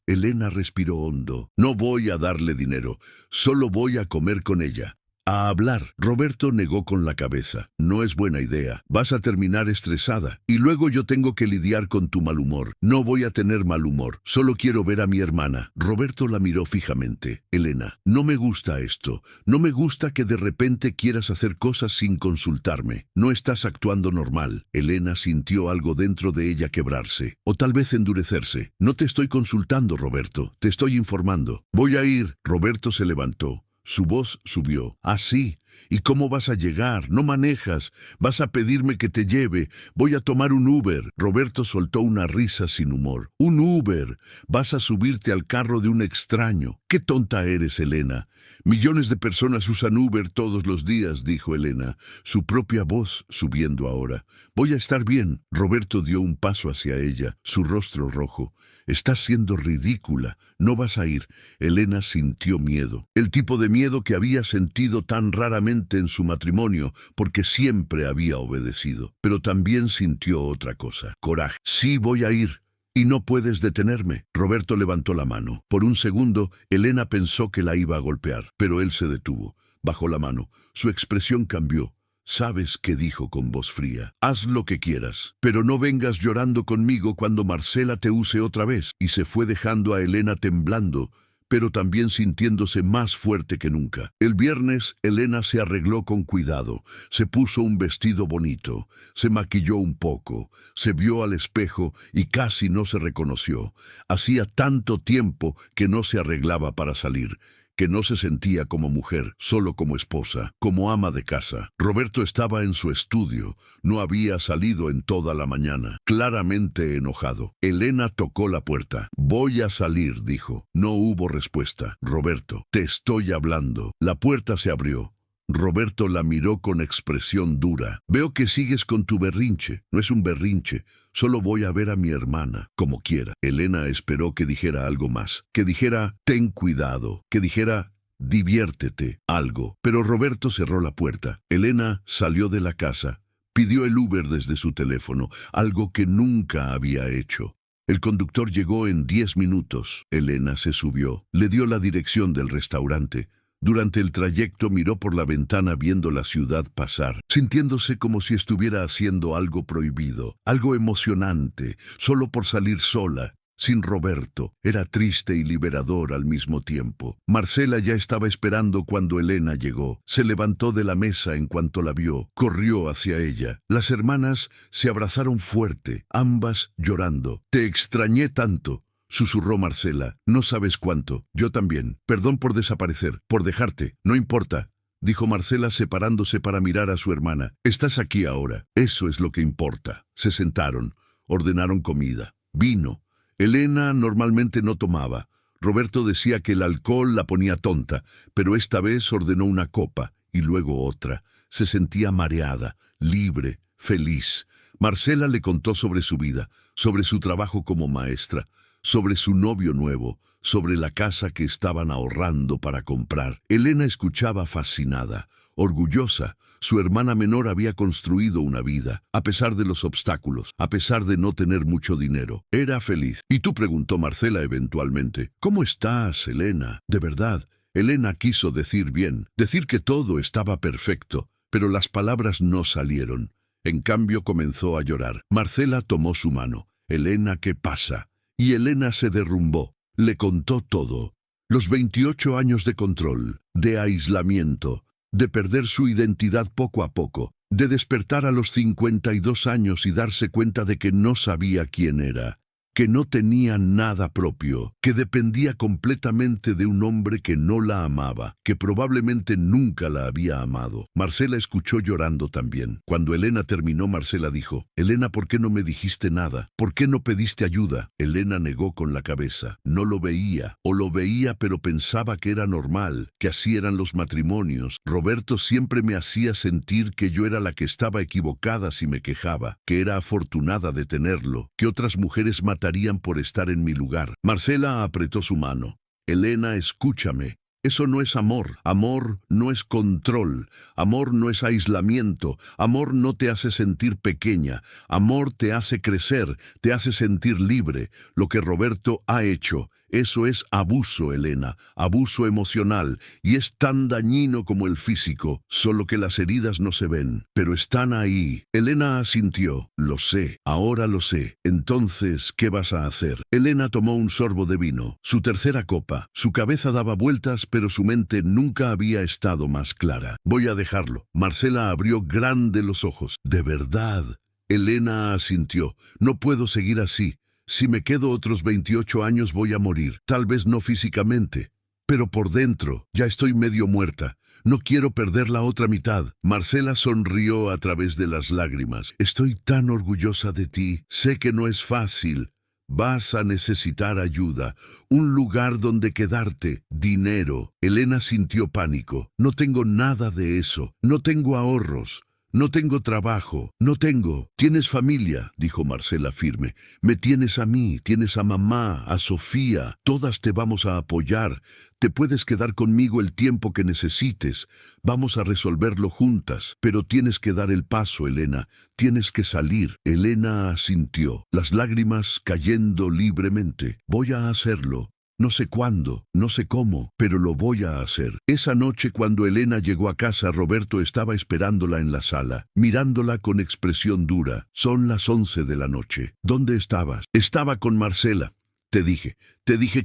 Elena respiró hondo. No voy a darle dinero. Solo voy a comer con ella. A hablar. Roberto negó con la cabeza. No es buena idea. Vas a terminar estresada. Y luego yo tengo que lidiar con tu mal humor. No voy a tener mal humor. Solo quiero ver a mi hermana. Roberto la miró fijamente. Elena, no me gusta esto. No me gusta que de repente quieras hacer cosas sin consultarme. No estás actuando normal. Elena sintió algo dentro de ella quebrarse. O tal vez endurecerse. No te estoy consultando, Roberto. Te estoy informando. Voy a ir. Roberto se levantó. Su voz subió. «Ah, sí. ¿Y cómo vas a llegar? No manejas. Vas a pedirme que te lleve. Voy a tomar un Uber». Roberto soltó una risa sin humor. «¿Un Uber? Vas a subirte al carro de un extraño. ¡Qué tonta eres, Elena! Millones de personas usan Uber todos los días», dijo Elena, su propia voz subiendo ahora. «Voy a estar bien». Roberto dio un paso hacia ella, su rostro rojo. «Estás siendo ridícula. No vas a ir». Elena sintió miedo. El tipo de miedo que había sentido tan raramente en su matrimonio, porque siempre había obedecido. Pero también sintió otra cosa. Coraje. «Sí, voy a ir. Y no puedes detenerme». Roberto levantó la mano. Por un segundo, Elena pensó que la iba a golpear, pero él se detuvo. Bajó la mano. Su expresión cambió. «¿Sabes qué?», dijo con voz fría. «Haz lo que quieras, pero no vengas llorando conmigo cuando Marcela te use otra vez». Y se fue dejando a Elena temblando, pero también sintiéndose más fuerte que nunca. El viernes, Elena se arregló con cuidado. Se puso un vestido bonito, se maquilló un poco, se vio al espejo y casi no se reconoció. Hacía tanto tiempo que no se arreglaba para salir, que no se sentía como mujer, solo como esposa, como ama de casa. Roberto estaba en su estudio, no había salido en toda la mañana, claramente enojado. Elena tocó la puerta. «Voy a salir», dijo. No hubo respuesta. «Roberto, te estoy hablando». La puerta se abrió. Roberto la miró con expresión dura. «Veo que sigues con tu berrinche». «No es un berrinche. Solo voy a ver a mi hermana, como quiera». Elena esperó que dijera algo más. Que dijera «ten cuidado». Que dijera «diviértete», algo. Pero Roberto cerró la puerta. Elena salió de la casa. Pidió el Uber desde su teléfono, algo que nunca había hecho. El conductor llegó en 10 minutos. Elena se subió. Le dio la dirección del restaurante. Durante el trayecto miró por la ventana viendo la ciudad pasar, sintiéndose como si estuviera haciendo algo prohibido, algo emocionante, solo por salir sola, sin Roberto. Era triste y liberador al mismo tiempo. Marcela ya estaba esperando cuando Elena llegó. Se levantó de la mesa en cuanto la vio, corrió hacia ella. Las hermanas se abrazaron fuerte, ambas llorando. «Te extrañé tanto». susurró Marcela. No sabes cuánto. Yo también. Perdón por desaparecer, por dejarte. No importa, dijo Marcela separándose para mirar a su hermana. Estás aquí ahora. Eso es lo que importa. Se sentaron. Ordenaron comida. Vino. Elena normalmente no tomaba. Roberto decía que el alcohol la ponía tonta, pero esta vez ordenó una copa y luego otra. Se sentía mareada, libre, feliz. Marcela le contó sobre su vida, sobre su trabajo como maestra, sobre su novio nuevo, sobre la casa que estaban ahorrando para comprar. Elena escuchaba fascinada, orgullosa. Su hermana menor había construido una vida, a pesar de los obstáculos, a pesar de no tener mucho dinero. Era feliz. ¿Y tú?, preguntó Marcela eventualmente. ¿Cómo estás, Elena? De verdad, Elena quiso decir bien, decir que todo estaba perfecto, pero las palabras no salieron. En cambio comenzó a llorar. Marcela tomó su mano. Elena, ¿qué pasa? Y Elena se derrumbó. Le contó todo. Los 28 años de control, de aislamiento, de perder su identidad poco a poco, de despertar a los 52 años y darse cuenta de que no sabía quién era, que no tenía nada propio, que dependía completamente de un hombre que no la amaba, que probablemente nunca la había amado. Marcela escuchó llorando también. Cuando Elena terminó, Marcela dijo: «Elena, ¿por qué no me dijiste nada? ¿Por qué no pediste ayuda?» Elena negó con la cabeza. No lo veía, o lo veía pero pensaba que era normal, que así eran los matrimonios. Roberto siempre me hacía sentir que yo era la que estaba equivocada si me quejaba, que era afortunada de tenerlo, que otras mujeres matarían por estar en mi lugar. Marcela apretó su mano. Elena, escúchame. Eso no es amor. Amor no es control. Amor no es aislamiento. Amor no te hace sentir pequeña. Amor te hace crecer, te hace sentir libre. Lo que Roberto ha hecho, eso es abuso, Elena, abuso emocional, y es tan dañino como el físico, solo que las heridas no se ven, pero están ahí. Elena asintió. Lo sé, ahora lo sé. Entonces, ¿qué vas a hacer? Elena tomó un sorbo de vino, su tercera copa. Su cabeza daba vueltas, pero su mente nunca había estado más clara. Voy a dejarlo. Marcela abrió grande los ojos. ¿De verdad? Elena asintió. No puedo seguir así. Si me quedo otros 28 años voy a morir. Tal vez no físicamente, pero por dentro ya estoy medio muerta. No quiero perder la otra mitad. Marcela sonrió a través de las lágrimas. Estoy tan orgullosa de ti. Sé que no es fácil. Vas a necesitar ayuda, un lugar donde quedarte, dinero. Elena sintió pánico. No tengo nada de eso. No tengo ahorros. No tengo trabajo, no tengo. Tienes familia, dijo Marcela firme. Me tienes a mí, tienes a mamá, a Sofía. Todas te vamos a apoyar. Te puedes quedar conmigo el tiempo que necesites. Vamos a resolverlo juntas. Pero tienes que dar el paso, Elena. Tienes que salir. Elena asintió, las lágrimas cayendo libremente. Voy a hacerlo. No sé cuándo, no sé cómo, pero lo voy a hacer. Esa noche, cuando Elena llegó a casa, Roberto estaba esperándola en la sala, mirándola con expresión dura. Son las 11 de la noche. ¿Dónde estabas? Estaba con Marcela. Te dije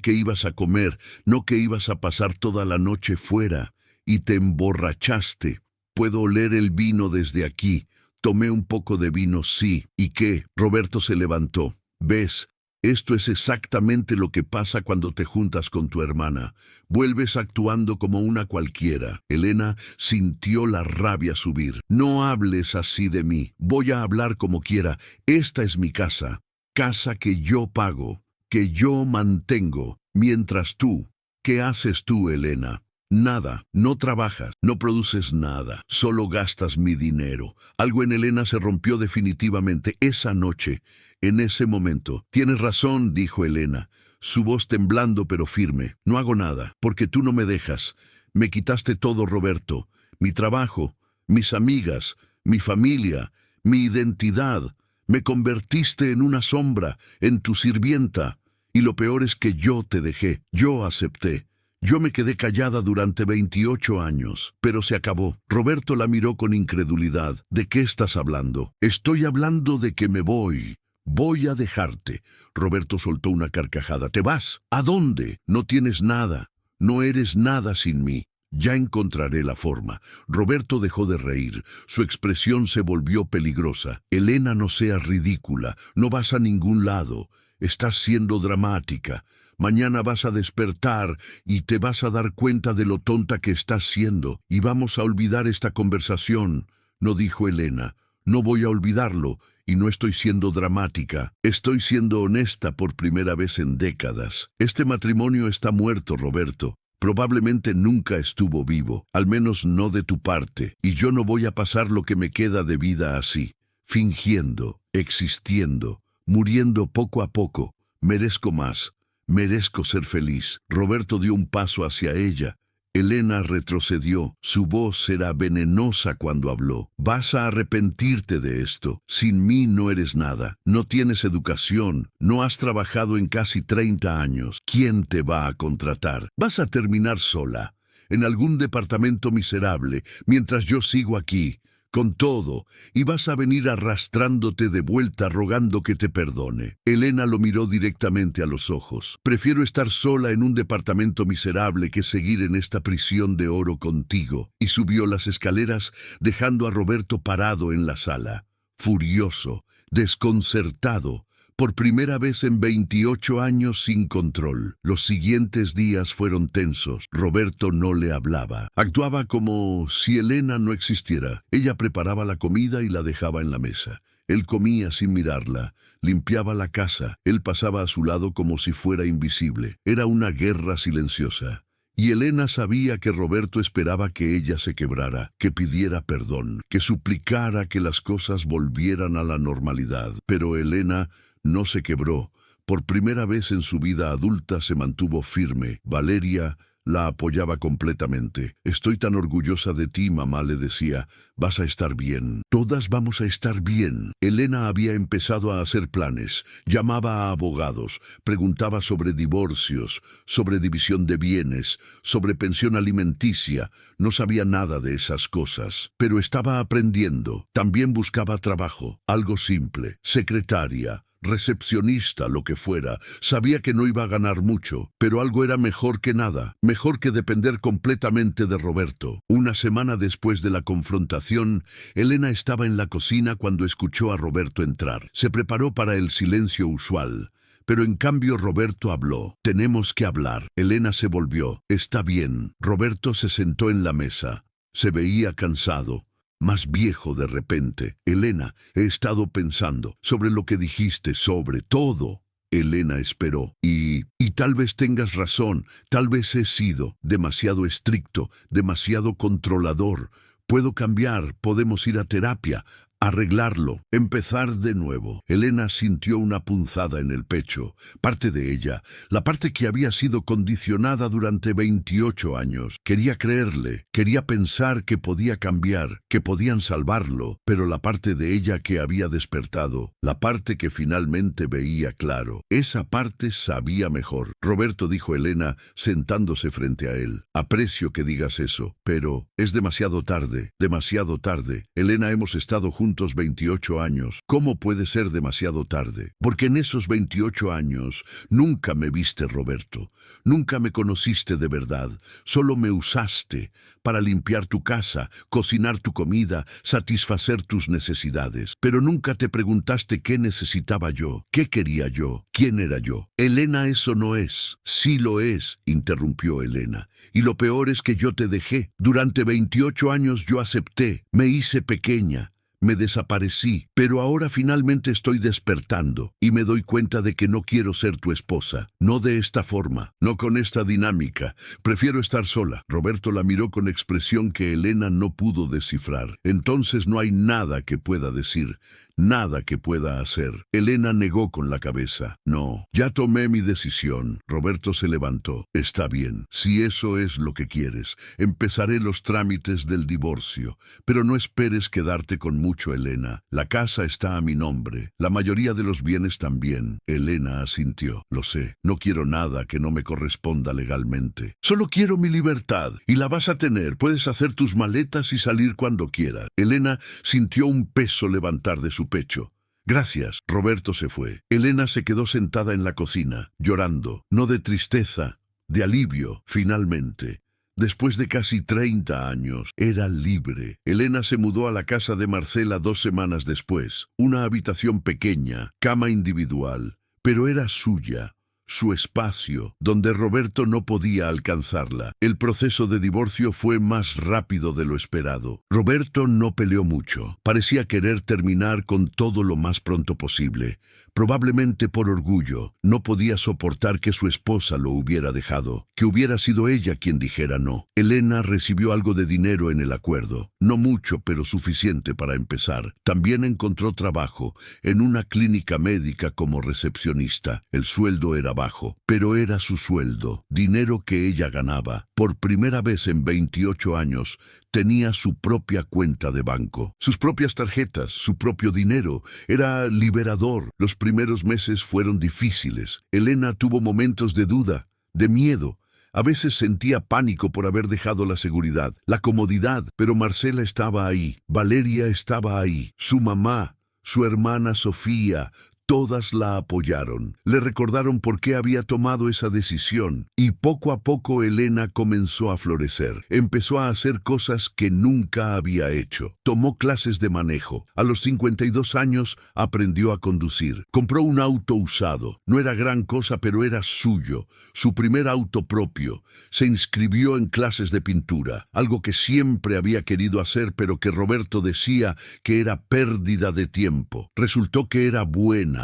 que ibas a comer, no que ibas a pasar toda la noche fuera. Y te emborrachaste. Puedo oler el vino desde aquí. Tomé un poco de vino, sí. ¿Y qué? Roberto se levantó. ¿Ves? Esto es exactamente lo que pasa cuando te juntas con tu hermana. Vuelves actuando como una cualquiera. Elena sintió la rabia subir. No hables así de mí. Voy a hablar como quiera. Esta es mi casa. Casa que yo pago, que yo mantengo. Mientras tú, ¿qué haces tú, Elena? Nada, no trabajas, no produces nada, solo gastas mi dinero. Algo en Elena se rompió definitivamente esa noche, en ese momento. Tienes razón, dijo Elena, su voz temblando pero firme. No hago nada, porque tú no me dejas. Me quitaste todo, Roberto, mi trabajo, mis amigas, mi familia, mi identidad. Me convertiste en una sombra, en tu sirvienta. Y lo peor es que yo te dejé, yo acepté. Yo me quedé callada durante 28 años, pero se acabó. Roberto la miró con incredulidad. ¿De qué estás hablando? Estoy hablando de que me voy. Voy a dejarte. Roberto soltó una carcajada. ¿Te vas? ¿A dónde? No tienes nada. No eres nada sin mí. Ya encontraré la forma. Roberto dejó de reír. Su expresión se volvió peligrosa. Elena, no seas ridícula. No vas a ningún lado. estás siendo dramática. Mañana vas a despertar y te vas a dar cuenta de lo tonta que estás siendo, y vamos a olvidar esta conversación. No, dijo Elena. No voy a olvidarlo, y no estoy siendo dramática. Estoy siendo honesta por primera vez en décadas. Este matrimonio está muerto, Roberto. Probablemente nunca estuvo vivo, al menos no de tu parte, y yo no voy a pasar lo que me queda de vida así, fingiendo, existiendo, muriendo poco a poco. Merezco más. Merezco ser feliz. Roberto dio un paso hacia ella. Elena retrocedió. Su voz era venenosa cuando habló. Vas a arrepentirte de esto. Sin mí no eres nada. No tienes educación. No has trabajado en casi 30 años. ¿Quién te va a contratar? Vas a terminar sola, en algún departamento miserable, mientras yo sigo aquí, con todo, y vas a venir arrastrándote de vuelta rogando que te perdone. Elena lo miró directamente a los ojos. Prefiero estar sola en un departamento miserable que seguir en esta prisión de oro contigo. Y subió las escaleras, dejando a Roberto parado en la sala, furioso, desconcertado, por primera vez en 28 años sin control. Los siguientes días fueron tensos. Roberto no le hablaba. Actuaba como si Elena no existiera. Ella preparaba la comida y la dejaba en la mesa. Él comía sin mirarla, limpiaba la casa. Él pasaba a su lado como si fuera invisible. Era una guerra silenciosa. Y Elena sabía que Roberto esperaba que ella se quebrara, que pidiera perdón, que suplicara que las cosas volvieran a la normalidad. Pero Elena no se quebró. Por primera vez en su vida adulta se mantuvo firme. Valeria la apoyaba completamente. Estoy tan orgullosa de ti, mamá, le decía. Vas a estar bien. Todas vamos a estar bien. Elena había empezado a hacer planes. Llamaba a abogados. Preguntaba sobre divorcios, sobre división de bienes, sobre pensión alimenticia. No sabía nada de esas cosas, pero estaba aprendiendo. También buscaba trabajo. Algo simple. Secretaria, recepcionista, lo que fuera. Sabía que no iba a ganar mucho, pero algo era mejor que nada, mejor que depender completamente de Roberto. Una semana después de la confrontación, Elena estaba en la cocina cuando escuchó a Roberto entrar. Se preparó para el silencio usual, pero en cambio Roberto habló. Tenemos que hablar. Elena se volvió. Está bien. Roberto se sentó en la mesa. Se veía cansado, más viejo de repente. Elena, he estado pensando sobre lo que dijiste, sobre todo. Elena esperó. Y tal vez tengas razón, tal vez he sido demasiado estricto, demasiado controlador. Puedo cambiar, podemos ir a terapia, arreglarlo, empezar de nuevo. Elena sintió una punzada en el pecho. Parte de ella, la parte que había sido condicionada durante 28 años. Quería creerle, quería pensar que podía cambiar, que podían salvarlo, pero la parte de ella que había despertado, la parte que finalmente veía claro, esa parte sabía mejor. Roberto, dijo Elena, sentándose frente a él. Aprecio que digas eso, pero es demasiado tarde, demasiado tarde. Elena, hemos estado juntos 28 años. ¿Cómo puede ser demasiado tarde? Porque en esos 28 años nunca me viste, Roberto. Nunca me conociste de verdad. Solo me usaste para limpiar tu casa, cocinar tu comida, satisfacer tus necesidades. Pero nunca te preguntaste qué necesitaba yo, qué quería yo, quién era yo. Elena, eso no es. Sí lo es, interrumpió Elena. Y lo peor es que yo te dejé. Durante 28 años yo acepté, me hice pequeña. Me desaparecí, pero ahora finalmente estoy despertando y me doy cuenta de que no quiero ser tu esposa. No de esta forma, no con esta dinámica. Prefiero estar sola. Roberto la miró con expresión que Elena no pudo descifrar. Entonces no hay nada que pueda decir, nada que pueda hacer. Elena negó con la cabeza. No, ya tomé mi decisión. Roberto se levantó. Está bien, si eso es lo que quieres. Empezaré los trámites del divorcio. Pero no esperes quedarte con mucho, Elena. La casa está a mi nombre. La mayoría de los bienes también. Elena asintió. Lo sé, no quiero nada que no me corresponda legalmente. Solo quiero mi libertad. Y la vas a tener. Puedes hacer tus maletas y salir cuando quieras. Elena sintió un peso levantar de su pecho. Gracias. Roberto se fue. Elena se quedó sentada en la cocina, llorando, no de tristeza, de alivio. Finalmente, después de casi 30 años, era libre. Elena se mudó a la casa de Marcela 2 semanas después. Una habitación pequeña, cama individual, pero era suya, su espacio, donde Roberto no podía alcanzarla. El proceso de divorcio fue más rápido de lo esperado. Roberto no peleó mucho. Parecía querer terminar con todo lo más pronto posible. Probablemente por orgullo, no podía soportar que su esposa lo hubiera dejado, que hubiera sido ella quien dijera no. Elena recibió algo de dinero en el acuerdo, no mucho, pero suficiente para empezar. También encontró trabajo en una clínica médica como recepcionista. El sueldo era bajo, pero era su sueldo, dinero que ella ganaba. Por primera vez en 28 años, tenía su propia cuenta de banco, sus propias tarjetas, su propio dinero. Era liberador. Los primeros meses fueron difíciles. Elena tuvo momentos de duda, de miedo. A veces sentía pánico por haber dejado la seguridad, la comodidad, pero Marcela estaba ahí, Valeria estaba ahí, su mamá, su hermana Sofía. Todas la apoyaron, le recordaron por qué había tomado esa decisión, y poco a poco Elena comenzó a florecer. Empezó a hacer cosas que nunca había hecho. Tomó clases de manejo. A los 52 años aprendió a conducir. Compró un auto usado. No era gran cosa, pero era suyo, su primer auto propio. Se inscribió en clases de pintura, algo que siempre había querido hacer, pero que Roberto decía que era pérdida de tiempo. Resultó que era buena.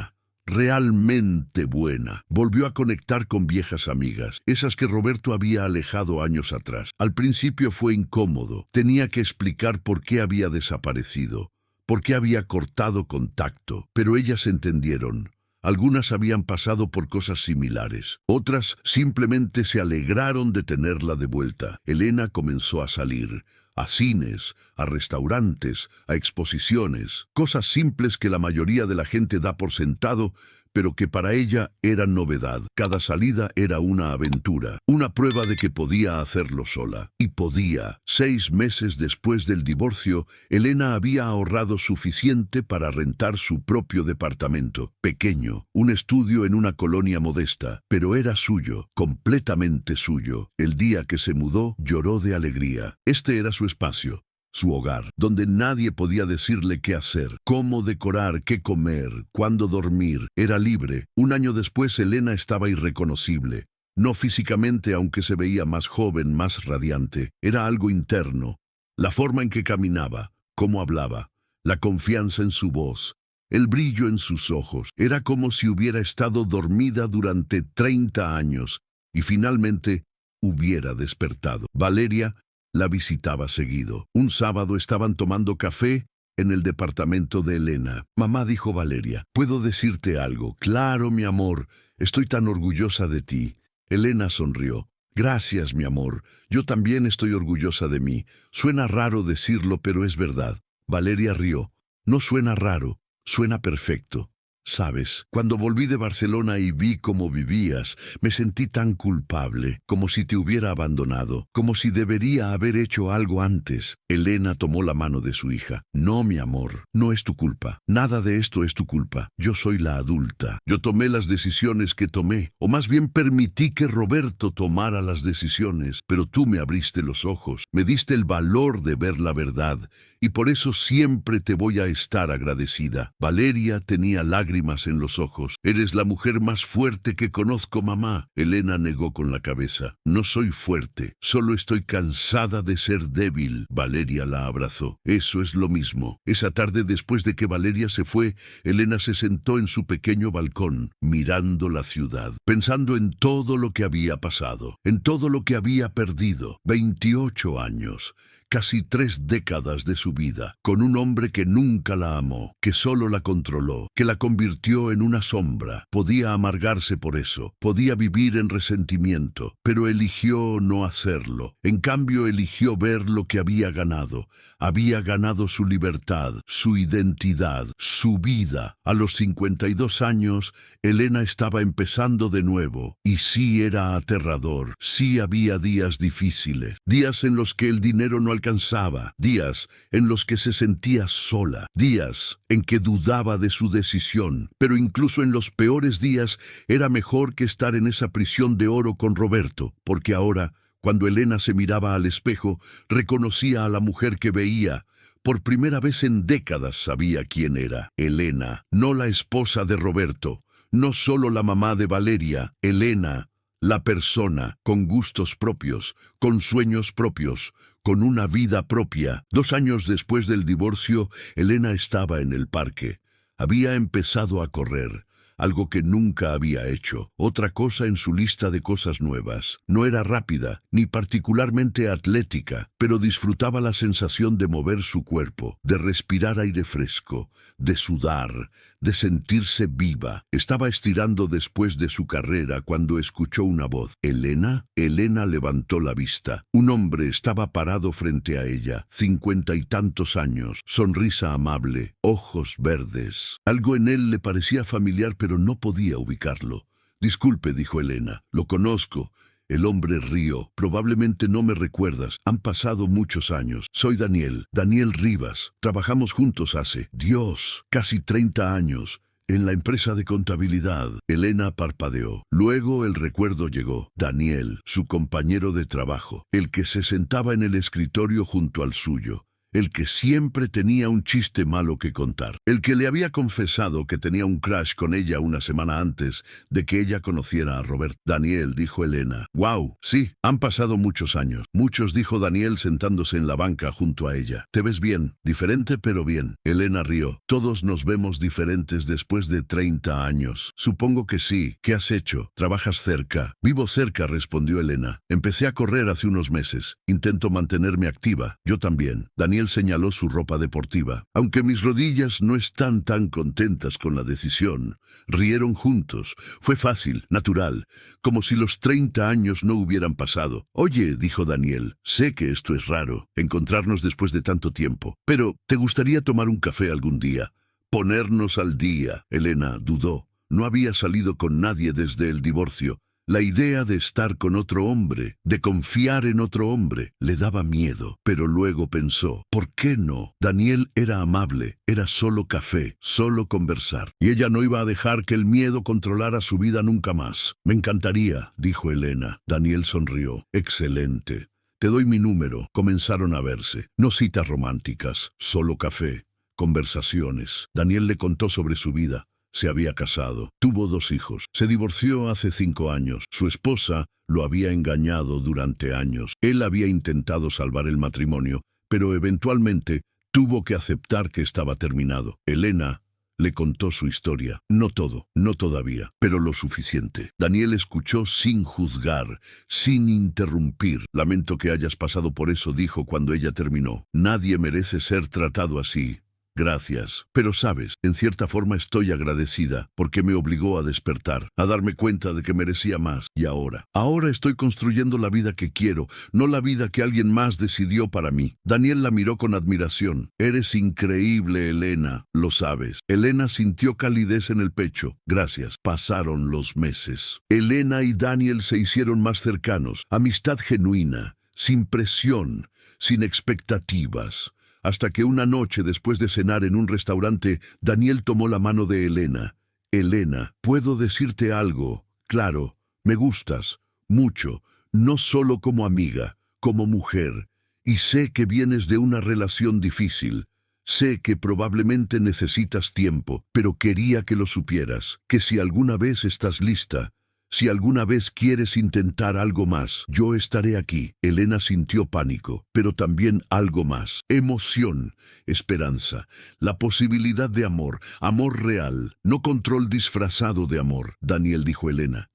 Realmente buena. Volvió a conectar con viejas amigas, esas que Roberto había alejado años atrás. Al principio fue incómodo. Tenía que explicar por qué había desaparecido, por qué había cortado contacto, pero ellas entendieron. Algunas habían pasado por cosas similares. Otras simplemente se alegraron de tenerla de vuelta. Elena comenzó a salir. A cines, a restaurantes, a exposiciones, cosas simples que la mayoría de la gente da por sentado, pero que para ella eran novedad. Cada salida era una aventura, una prueba de que podía hacerlo sola. Y podía. 6 meses después del divorcio, Elena había ahorrado suficiente para rentar su propio departamento, pequeño, un estudio en una colonia modesta, pero era suyo, completamente suyo. El día que se mudó, lloró de alegría. Este era su espacio, su hogar, donde nadie podía decirle qué hacer, cómo decorar, qué comer, cuándo dormir. Era libre. Un año después, Elena estaba irreconocible. No físicamente, aunque se veía más joven, más radiante. Era algo interno. La forma en que caminaba, cómo hablaba, la confianza en su voz, el brillo en sus ojos. Era como si hubiera estado dormida durante 30 años y finalmente hubiera despertado. Valeria la visitaba seguido. Un sábado estaban tomando café en el departamento de Elena. «Mamá», dijo Valeria, «¿puedo decirte algo?» «Claro, mi amor, estoy tan orgullosa de ti». Elena sonrió. «Gracias, mi amor, yo también estoy orgullosa de mí. Suena raro decirlo, pero es verdad». Valeria rió. «No suena raro, suena perfecto. Sabes, cuando volví de Barcelona y vi cómo vivías, me sentí tan culpable, como si te hubiera abandonado, como si debería haber hecho algo antes». Elena tomó la mano de su hija. «No, mi amor, no es tu culpa. Nada de esto es tu culpa. Yo soy la adulta. Yo tomé las decisiones que tomé, o más bien permití que Roberto tomara las decisiones, pero tú me abriste los ojos, me diste el valor de ver la verdad, y por eso siempre te voy a estar agradecida». Valeria tenía lágrimas en los ojos. «Eres la mujer más fuerte que conozco, mamá». Elena negó con la cabeza. «No soy fuerte, solo estoy cansada de ser débil». Valeria la abrazó. «Eso es lo mismo». Esa tarde, después de que Valeria se fue, Elena se sentó en su pequeño balcón, mirando la ciudad, pensando en todo lo que había pasado, en todo lo que había perdido. 28 años. Casi 3 décadas de su vida, con un hombre que nunca la amó, que solo la controló, que la convirtió en una sombra. Podía amargarse por eso, podía vivir en resentimiento, pero eligió no hacerlo. En cambio, eligió ver lo que había ganado. Había ganado su libertad, su identidad, su vida. A los 52 años, Elena estaba empezando de nuevo, y sí era aterrador. Sí había días difíciles, días en los que el dinero no alcanzaba, días en los que se sentía sola, días en que dudaba de su decisión, pero incluso en los peores días era mejor que estar en esa prisión de oro con Roberto, porque ahora, cuando Elena se miraba al espejo, reconocía a la mujer que veía. Por primera vez en décadas sabía quién era. Elena, no la esposa de Roberto, no solo la mamá de Valeria, Elena, la persona, con gustos propios, con sueños propios, con una vida propia. 2 años después del divorcio, Elena estaba en el parque. Había empezado a correr, algo que nunca había hecho, otra cosa en su lista de cosas nuevas. No era rápida, ni particularmente atlética, pero disfrutaba la sensación de mover su cuerpo, de respirar aire fresco, de sudar, de sentirse viva. Estaba estirando después de su carrera cuando escuchó una voz. ¿Elena? Elena levantó la vista. Un hombre estaba parado frente a ella, 50 y tantos años, sonrisa amable, ojos verdes. Algo en él le parecía familiar, pero no podía ubicarlo. Disculpe, dijo Elena, lo conozco. El hombre rió. Probablemente no me recuerdas. Han pasado muchos años. Soy Daniel Rivas. Trabajamos juntos hace, Dios, casi 30 años. En la empresa de contabilidad. Elena parpadeó. Luego el recuerdo llegó. Daniel, su compañero de trabajo, el que se sentaba en el escritorio junto al suyo. El que siempre tenía un chiste malo que contar. El que le había confesado que tenía un crush con ella una semana antes de que ella conociera a Robert. Daniel, dijo Elena. «Wow, sí, han pasado muchos años». «Muchos», dijo Daniel sentándose en la banca junto a ella. «Te ves bien, diferente pero bien». Elena rió. «Todos nos vemos diferentes después de 30 años». «Supongo que sí. ¿Qué has hecho? ¿Trabajas cerca?» «Vivo cerca», respondió Elena. «Empecé a correr hace unos meses. Intento mantenerme activa». «Yo también». Daniel señaló su ropa deportiva. «Aunque mis rodillas no están tan contentas con la decisión». Rieron juntos. Fue fácil, natural, como si los 30 años no hubieran pasado. «Oye», dijo Daniel, «sé que esto es raro, encontrarnos después de tanto tiempo, pero ¿te gustaría tomar un café algún día? Ponernos al día». Elena dudó. No había salido con nadie desde el divorcio. La idea de estar con otro hombre, de confiar en otro hombre, le daba miedo, pero luego pensó, ¿por qué no? Daniel era amable, era solo café, solo conversar, y ella no iba a dejar que el miedo controlara su vida nunca más. «Me encantaría», dijo Elena. Daniel sonrió. «Excelente. Te doy mi número». Comenzaron a verse. No citas románticas, solo café, conversaciones. Daniel le contó sobre su vida. Se había casado, tuvo 2 hijos, se divorció hace 5 años. Su esposa lo había engañado durante años. Él había intentado salvar el matrimonio, pero eventualmente tuvo que aceptar que estaba terminado. Elena le contó su historia. No todo, no todavía, pero lo suficiente. Daniel escuchó sin juzgar, sin interrumpir. «Lamento que hayas pasado por eso», dijo cuando ella terminó. «Nadie merece ser tratado así. Gracias. Pero sabes, en cierta forma estoy agradecida porque me obligó a despertar, a darme cuenta de que merecía más. Y ahora estoy construyendo la vida que quiero, no la vida que alguien más decidió para mí». Daniel la miró con admiración. «Eres increíble, Elena, lo sabes». Elena sintió calidez en el pecho. «Gracias». Pasaron los meses. Elena y Daniel se hicieron más cercanos. Amistad genuina, sin presión, sin expectativas. Hasta que una noche, después de cenar en un restaurante, Daniel tomó la mano de Elena. «Elena, ¿puedo decirte algo? Claro, me gustas, mucho, no solo como amiga, como mujer. Y sé que vienes de una relación difícil. Sé que probablemente necesitas tiempo, pero quería que lo supieras, que si alguna vez estás lista, si alguna vez quieres intentar algo más, yo estaré aquí». Elena sintió pánico, pero también algo más. Emoción, esperanza, la posibilidad de amor, amor real, no control disfrazado de amor. «Daniel», dijo Elena,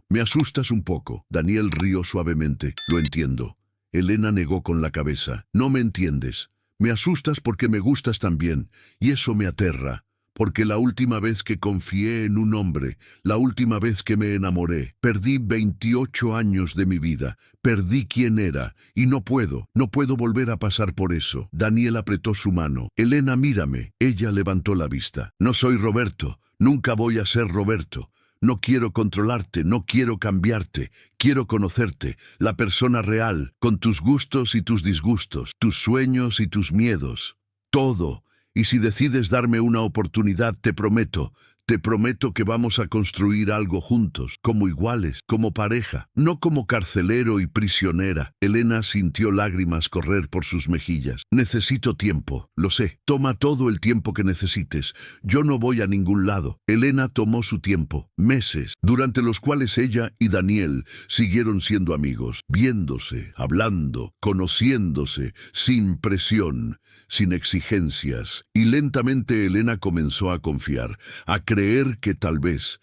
me asustas un poco». Daniel rió suavemente. «Lo entiendo». Elena negó con la cabeza. «No me entiendes. Me asustas porque me gustas también, y eso me aterra. Porque la última vez que confié en un hombre, la última vez que me enamoré, perdí 28 años de mi vida, perdí quién era, y no puedo volver a pasar por eso». Daniel apretó su mano. «Elena, mírame». Ella levantó la vista. «No soy Roberto, nunca voy a ser Roberto. No quiero controlarte, no quiero cambiarte, quiero conocerte, la persona real, con tus gustos y tus disgustos, tus sueños y tus miedos, todo. Y si decides darme una oportunidad, te prometo, Te prometo que vamos a construir algo juntos, como iguales, como pareja, no como carcelero y prisionera. Elena sintió lágrimas correr por sus mejillas. Necesito tiempo, lo sé. Toma todo el tiempo que necesites. Yo no voy a ningún lado. Elena tomó su tiempo, meses, durante los cuales ella y Daniel siguieron siendo amigos, viéndose, hablando, conociéndose, sin presión, sin exigencias. Y lentamente Elena comenzó a confiar, a creer que tal vez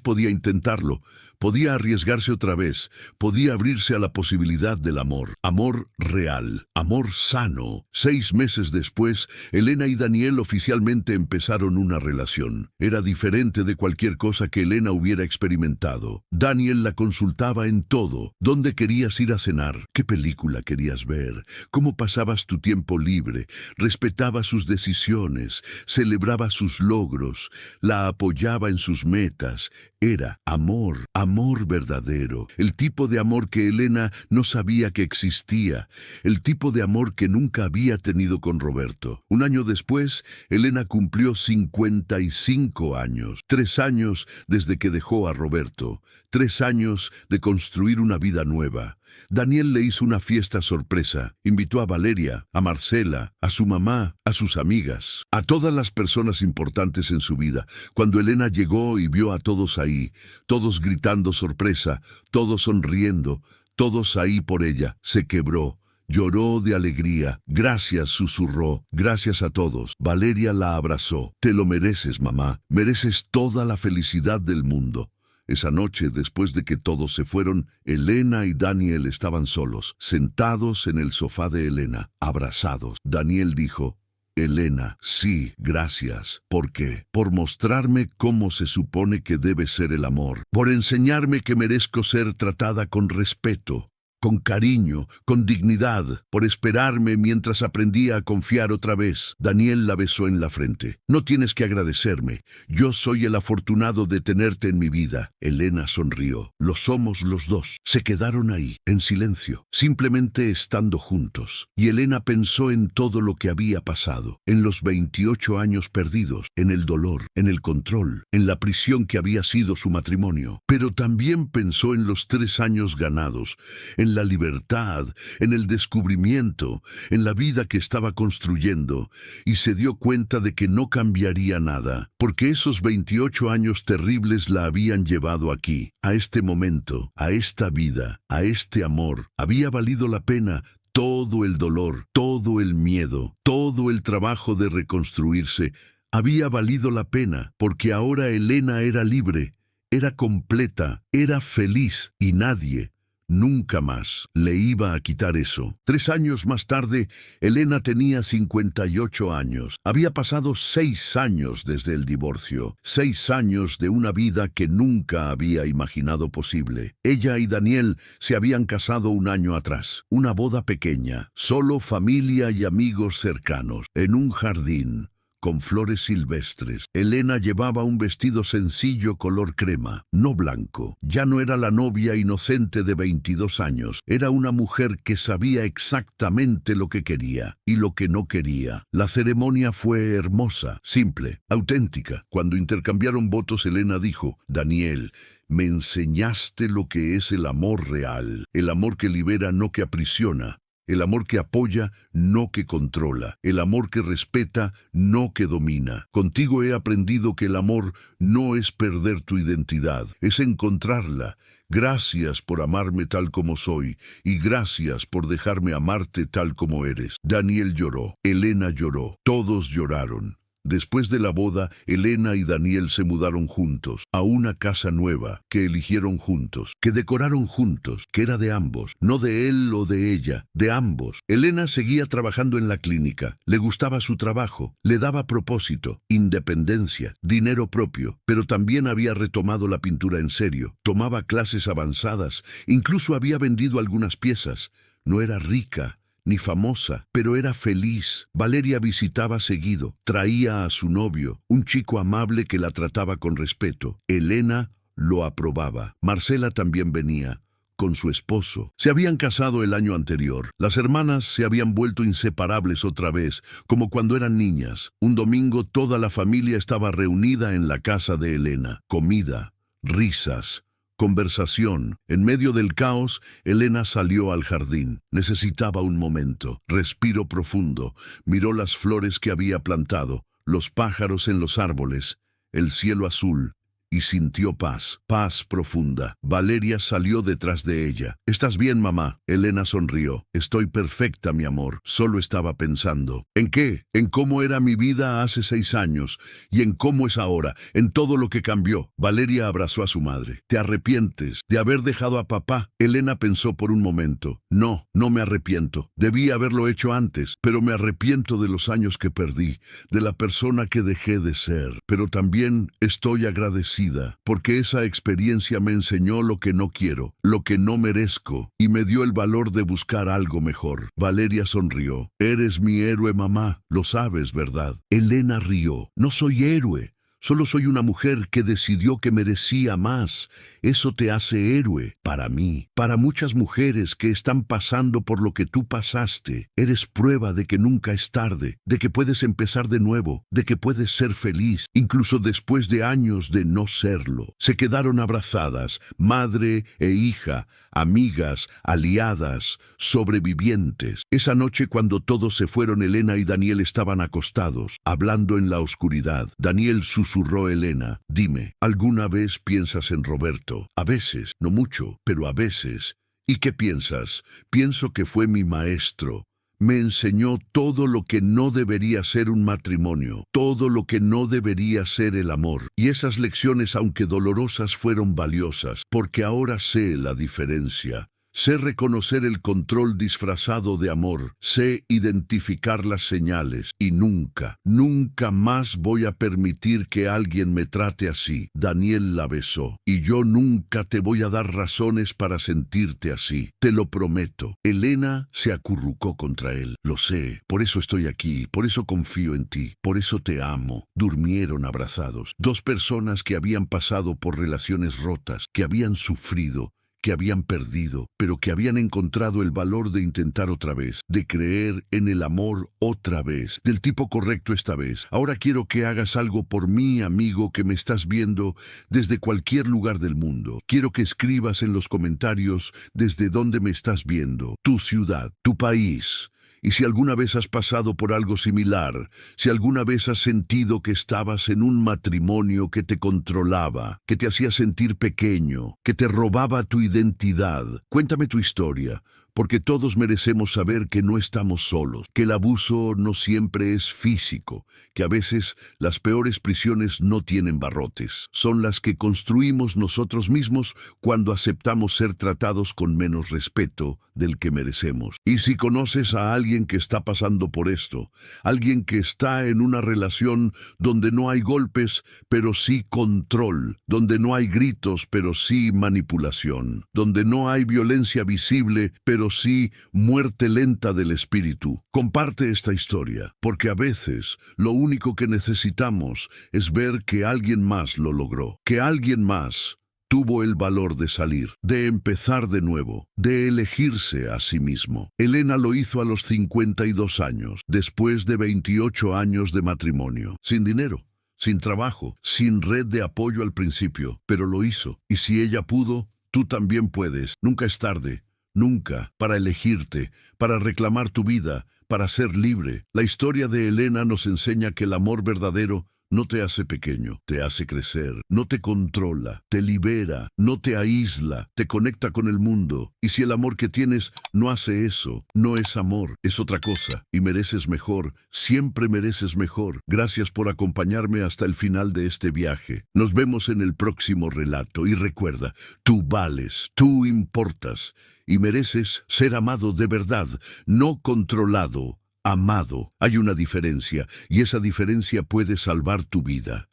podía intentarlo, podía arriesgarse otra vez, podía abrirse a la posibilidad del amor. Amor real, amor sano. 6 meses después, Elena y Daniel oficialmente empezaron una relación. Era diferente de cualquier cosa que Elena hubiera experimentado. Daniel la consultaba en todo. ¿Dónde querías ir a cenar? ¿Qué película querías ver? ¿Cómo pasabas tu tiempo libre? Respetaba sus decisiones, celebraba sus logros, la apoyaba en sus metas. Era amor, amor verdadero, el tipo de amor que Elena no sabía que existía, el tipo de amor que nunca había tenido con Roberto. Un año después, Elena cumplió 55 años, 3 años desde que dejó a Roberto, 3 años de construir una vida nueva. Daniel le hizo una fiesta sorpresa, invitó a Valeria, a Marcela, a su mamá, a sus amigas, a todas las personas importantes en su vida. Cuando Elena llegó y vio a todos ahí, todos gritando sorpresa, todos sonriendo, todos ahí por ella, se quebró. Lloró de alegría. Gracias, susurró. Gracias a todos. Valeria la abrazó. Te lo mereces, mamá. Mereces toda la felicidad del mundo. Esa noche, después de que todos se fueron, Elena y Daniel estaban solos, sentados en el sofá de Elena, abrazados. Daniel dijo: Elena, sí, gracias. ¿Por qué? Por mostrarme cómo se supone que debe ser el amor. Por enseñarme que merezco ser tratada con respeto, con cariño, con dignidad, por esperarme mientras aprendía a confiar otra vez. Daniel la besó en la frente. No tienes que agradecerme. Yo soy el afortunado de tenerte en mi vida. Elena sonrió. Lo somos los dos. Se quedaron ahí, en silencio, simplemente estando juntos. Y Elena pensó en todo lo que había pasado, en los 28 años perdidos, en el dolor, en el control, en la prisión que había sido su matrimonio. Pero también pensó en los 3 años ganados, en la libertad, en el descubrimiento, en la vida que estaba construyendo, y se dio cuenta de que no cambiaría nada, porque esos 28 años terribles la habían llevado aquí, a este momento, a esta vida, a este amor. Había valido la pena todo el dolor, todo el miedo, todo el trabajo de reconstruirse. Había valido la pena, porque ahora Elena era libre, era completa, era feliz, y nadie, nunca más, le iba a quitar eso. 3 años más tarde, Elena tenía 58 años. Había pasado 6 años desde el divorcio. 6 años de una vida que nunca había imaginado posible. Ella y Daniel se habían casado un año atrás. Una boda pequeña, solo familia y amigos cercanos, en un jardín, con flores silvestres. Elena llevaba un vestido sencillo color crema, no blanco. Ya no era la novia inocente de 22 años. Era una mujer que sabía exactamente lo que quería y lo que no quería. La ceremonia fue hermosa, simple, auténtica. Cuando intercambiaron votos, Elena dijo: Daniel, me enseñaste lo que es el amor real, el amor que libera, no que aprisiona. El amor que apoya, no que controla. El amor que respeta, no que domina. Contigo he aprendido que el amor no es perder tu identidad, es encontrarla. Gracias por amarme tal como soy, y gracias por dejarme amarte tal como eres. Daniel lloró, Elena lloró, todos lloraron. Después de la boda, Elena y Daniel se mudaron juntos, a una casa nueva, que eligieron juntos, que decoraron juntos, que era de ambos, no de él o de ella, de ambos. Elena seguía trabajando en la clínica, le gustaba su trabajo, le daba propósito, independencia, dinero propio, pero también había retomado la pintura en serio, tomaba clases avanzadas, incluso había vendido algunas piezas. No era rica ni famosa, pero era feliz. Valeria visitaba seguido, traía a su novio, un chico amable que la trataba con respeto. Elena lo aprobaba. Marcela también venía, con su esposo. Se habían casado el año anterior. Las hermanas se habían vuelto inseparables otra vez, como cuando eran niñas. Un domingo toda la familia estaba reunida en la casa de Elena. Comida, risas, conversación. En medio del caos, Elena salió al jardín. Necesitaba un momento. Respiro profundo. Miró las flores que había plantado, los pájaros en los árboles, el cielo azul, y sintió paz, paz profunda. Valeria salió detrás de ella. ¿Estás bien, mamá? Elena sonrió. Estoy perfecta, mi amor. Solo estaba pensando. ¿En qué? En cómo era mi vida hace 6 años y en cómo es ahora, en todo lo que cambió. Valeria abrazó a su madre. ¿Te arrepientes de haber dejado a papá? Elena pensó por un momento. No, no me arrepiento. Debí haberlo hecho antes, pero me arrepiento de los años que perdí, de la persona que dejé de ser. Pero también estoy agradecida porque esa experiencia me enseñó lo que no quiero, lo que no merezco, y me dio el valor de buscar algo mejor. Valeria sonrió. Eres mi héroe, mamá. Lo sabes, ¿verdad? Elena rió. No soy héroe. Solo soy una mujer que decidió que merecía más. Eso te hace héroe para mí. Para muchas mujeres que están pasando por lo que tú pasaste, eres prueba de que nunca es tarde, de que puedes empezar de nuevo, de que puedes ser feliz, incluso después de años de no serlo. Se quedaron abrazadas, madre e hija, amigas, aliadas, sobrevivientes. Esa noche cuando todos se fueron, Elena y Daniel estaban acostados, hablando en la oscuridad. Daniel susurró: Elena, dime, ¿alguna vez piensas en Roberto? A veces, no mucho, pero a veces. ¿Y qué piensas? Pienso que fue mi maestro. Me enseñó todo lo que no debería ser un matrimonio, todo lo que no debería ser el amor. Y esas lecciones, aunque dolorosas, fueron valiosas, porque ahora sé la diferencia. Sé reconocer el control disfrazado de amor, sé identificar las señales, y nunca, nunca más voy a permitir que alguien me trate así. Daniel la besó. Y yo nunca te voy a dar razones para sentirte así, te lo prometo. Elena se acurrucó contra él. Lo sé, por eso estoy aquí, por eso confío en ti, por eso te amo. Durmieron abrazados. Dos personas que habían pasado por relaciones rotas, que habían sufrido, que habían perdido, pero que habían encontrado el valor de intentar otra vez, de creer en el amor otra vez, del tipo correcto esta vez. Ahora quiero que hagas algo por mí, amigo, que me estás viendo desde cualquier lugar del mundo. Quiero que escribas en los comentarios desde dónde me estás viendo, tu ciudad, tu país. Y si alguna vez has pasado por algo similar, si alguna vez has sentido que estabas en un matrimonio que te controlaba, que te hacía sentir pequeño, que te robaba tu identidad, cuéntame tu historia, porque todos merecemos saber que no estamos solos, que el abuso no siempre es físico, que a veces las peores prisiones no tienen barrotes, son las que construimos nosotros mismos cuando aceptamos ser tratados con menos respeto del que merecemos. Y si conoces a alguien que está pasando por esto, alguien que está en una relación donde no hay golpes, pero sí control, donde no hay gritos, pero sí manipulación, donde no hay violencia visible, pero sí muerte lenta del espíritu, comparte esta historia, porque a veces lo único que necesitamos es ver que alguien más lo logró, que alguien más tuvo el valor de salir, de empezar de nuevo, de elegirse a sí mismo. Elena lo hizo a los 52 años, después de 28 años de matrimonio, sin dinero, sin trabajo, sin red de apoyo al principio, pero lo hizo. Y si ella pudo, tú también puedes. Nunca es tarde. Nunca, para elegirte, para reclamar tu vida, para ser libre. La historia de Elena nos enseña que el amor verdadero no te hace pequeño, te hace crecer, no te controla, te libera, no te aísla, te conecta con el mundo. Y si el amor que tienes no hace eso, no es amor, es otra cosa. Y mereces mejor, siempre mereces mejor. Gracias por acompañarme hasta el final de este viaje. Nos vemos en el próximo relato y recuerda, tú vales, tú importas y mereces ser amado de verdad, no controlado. Amado, hay una diferencia, y esa diferencia puede salvar tu vida.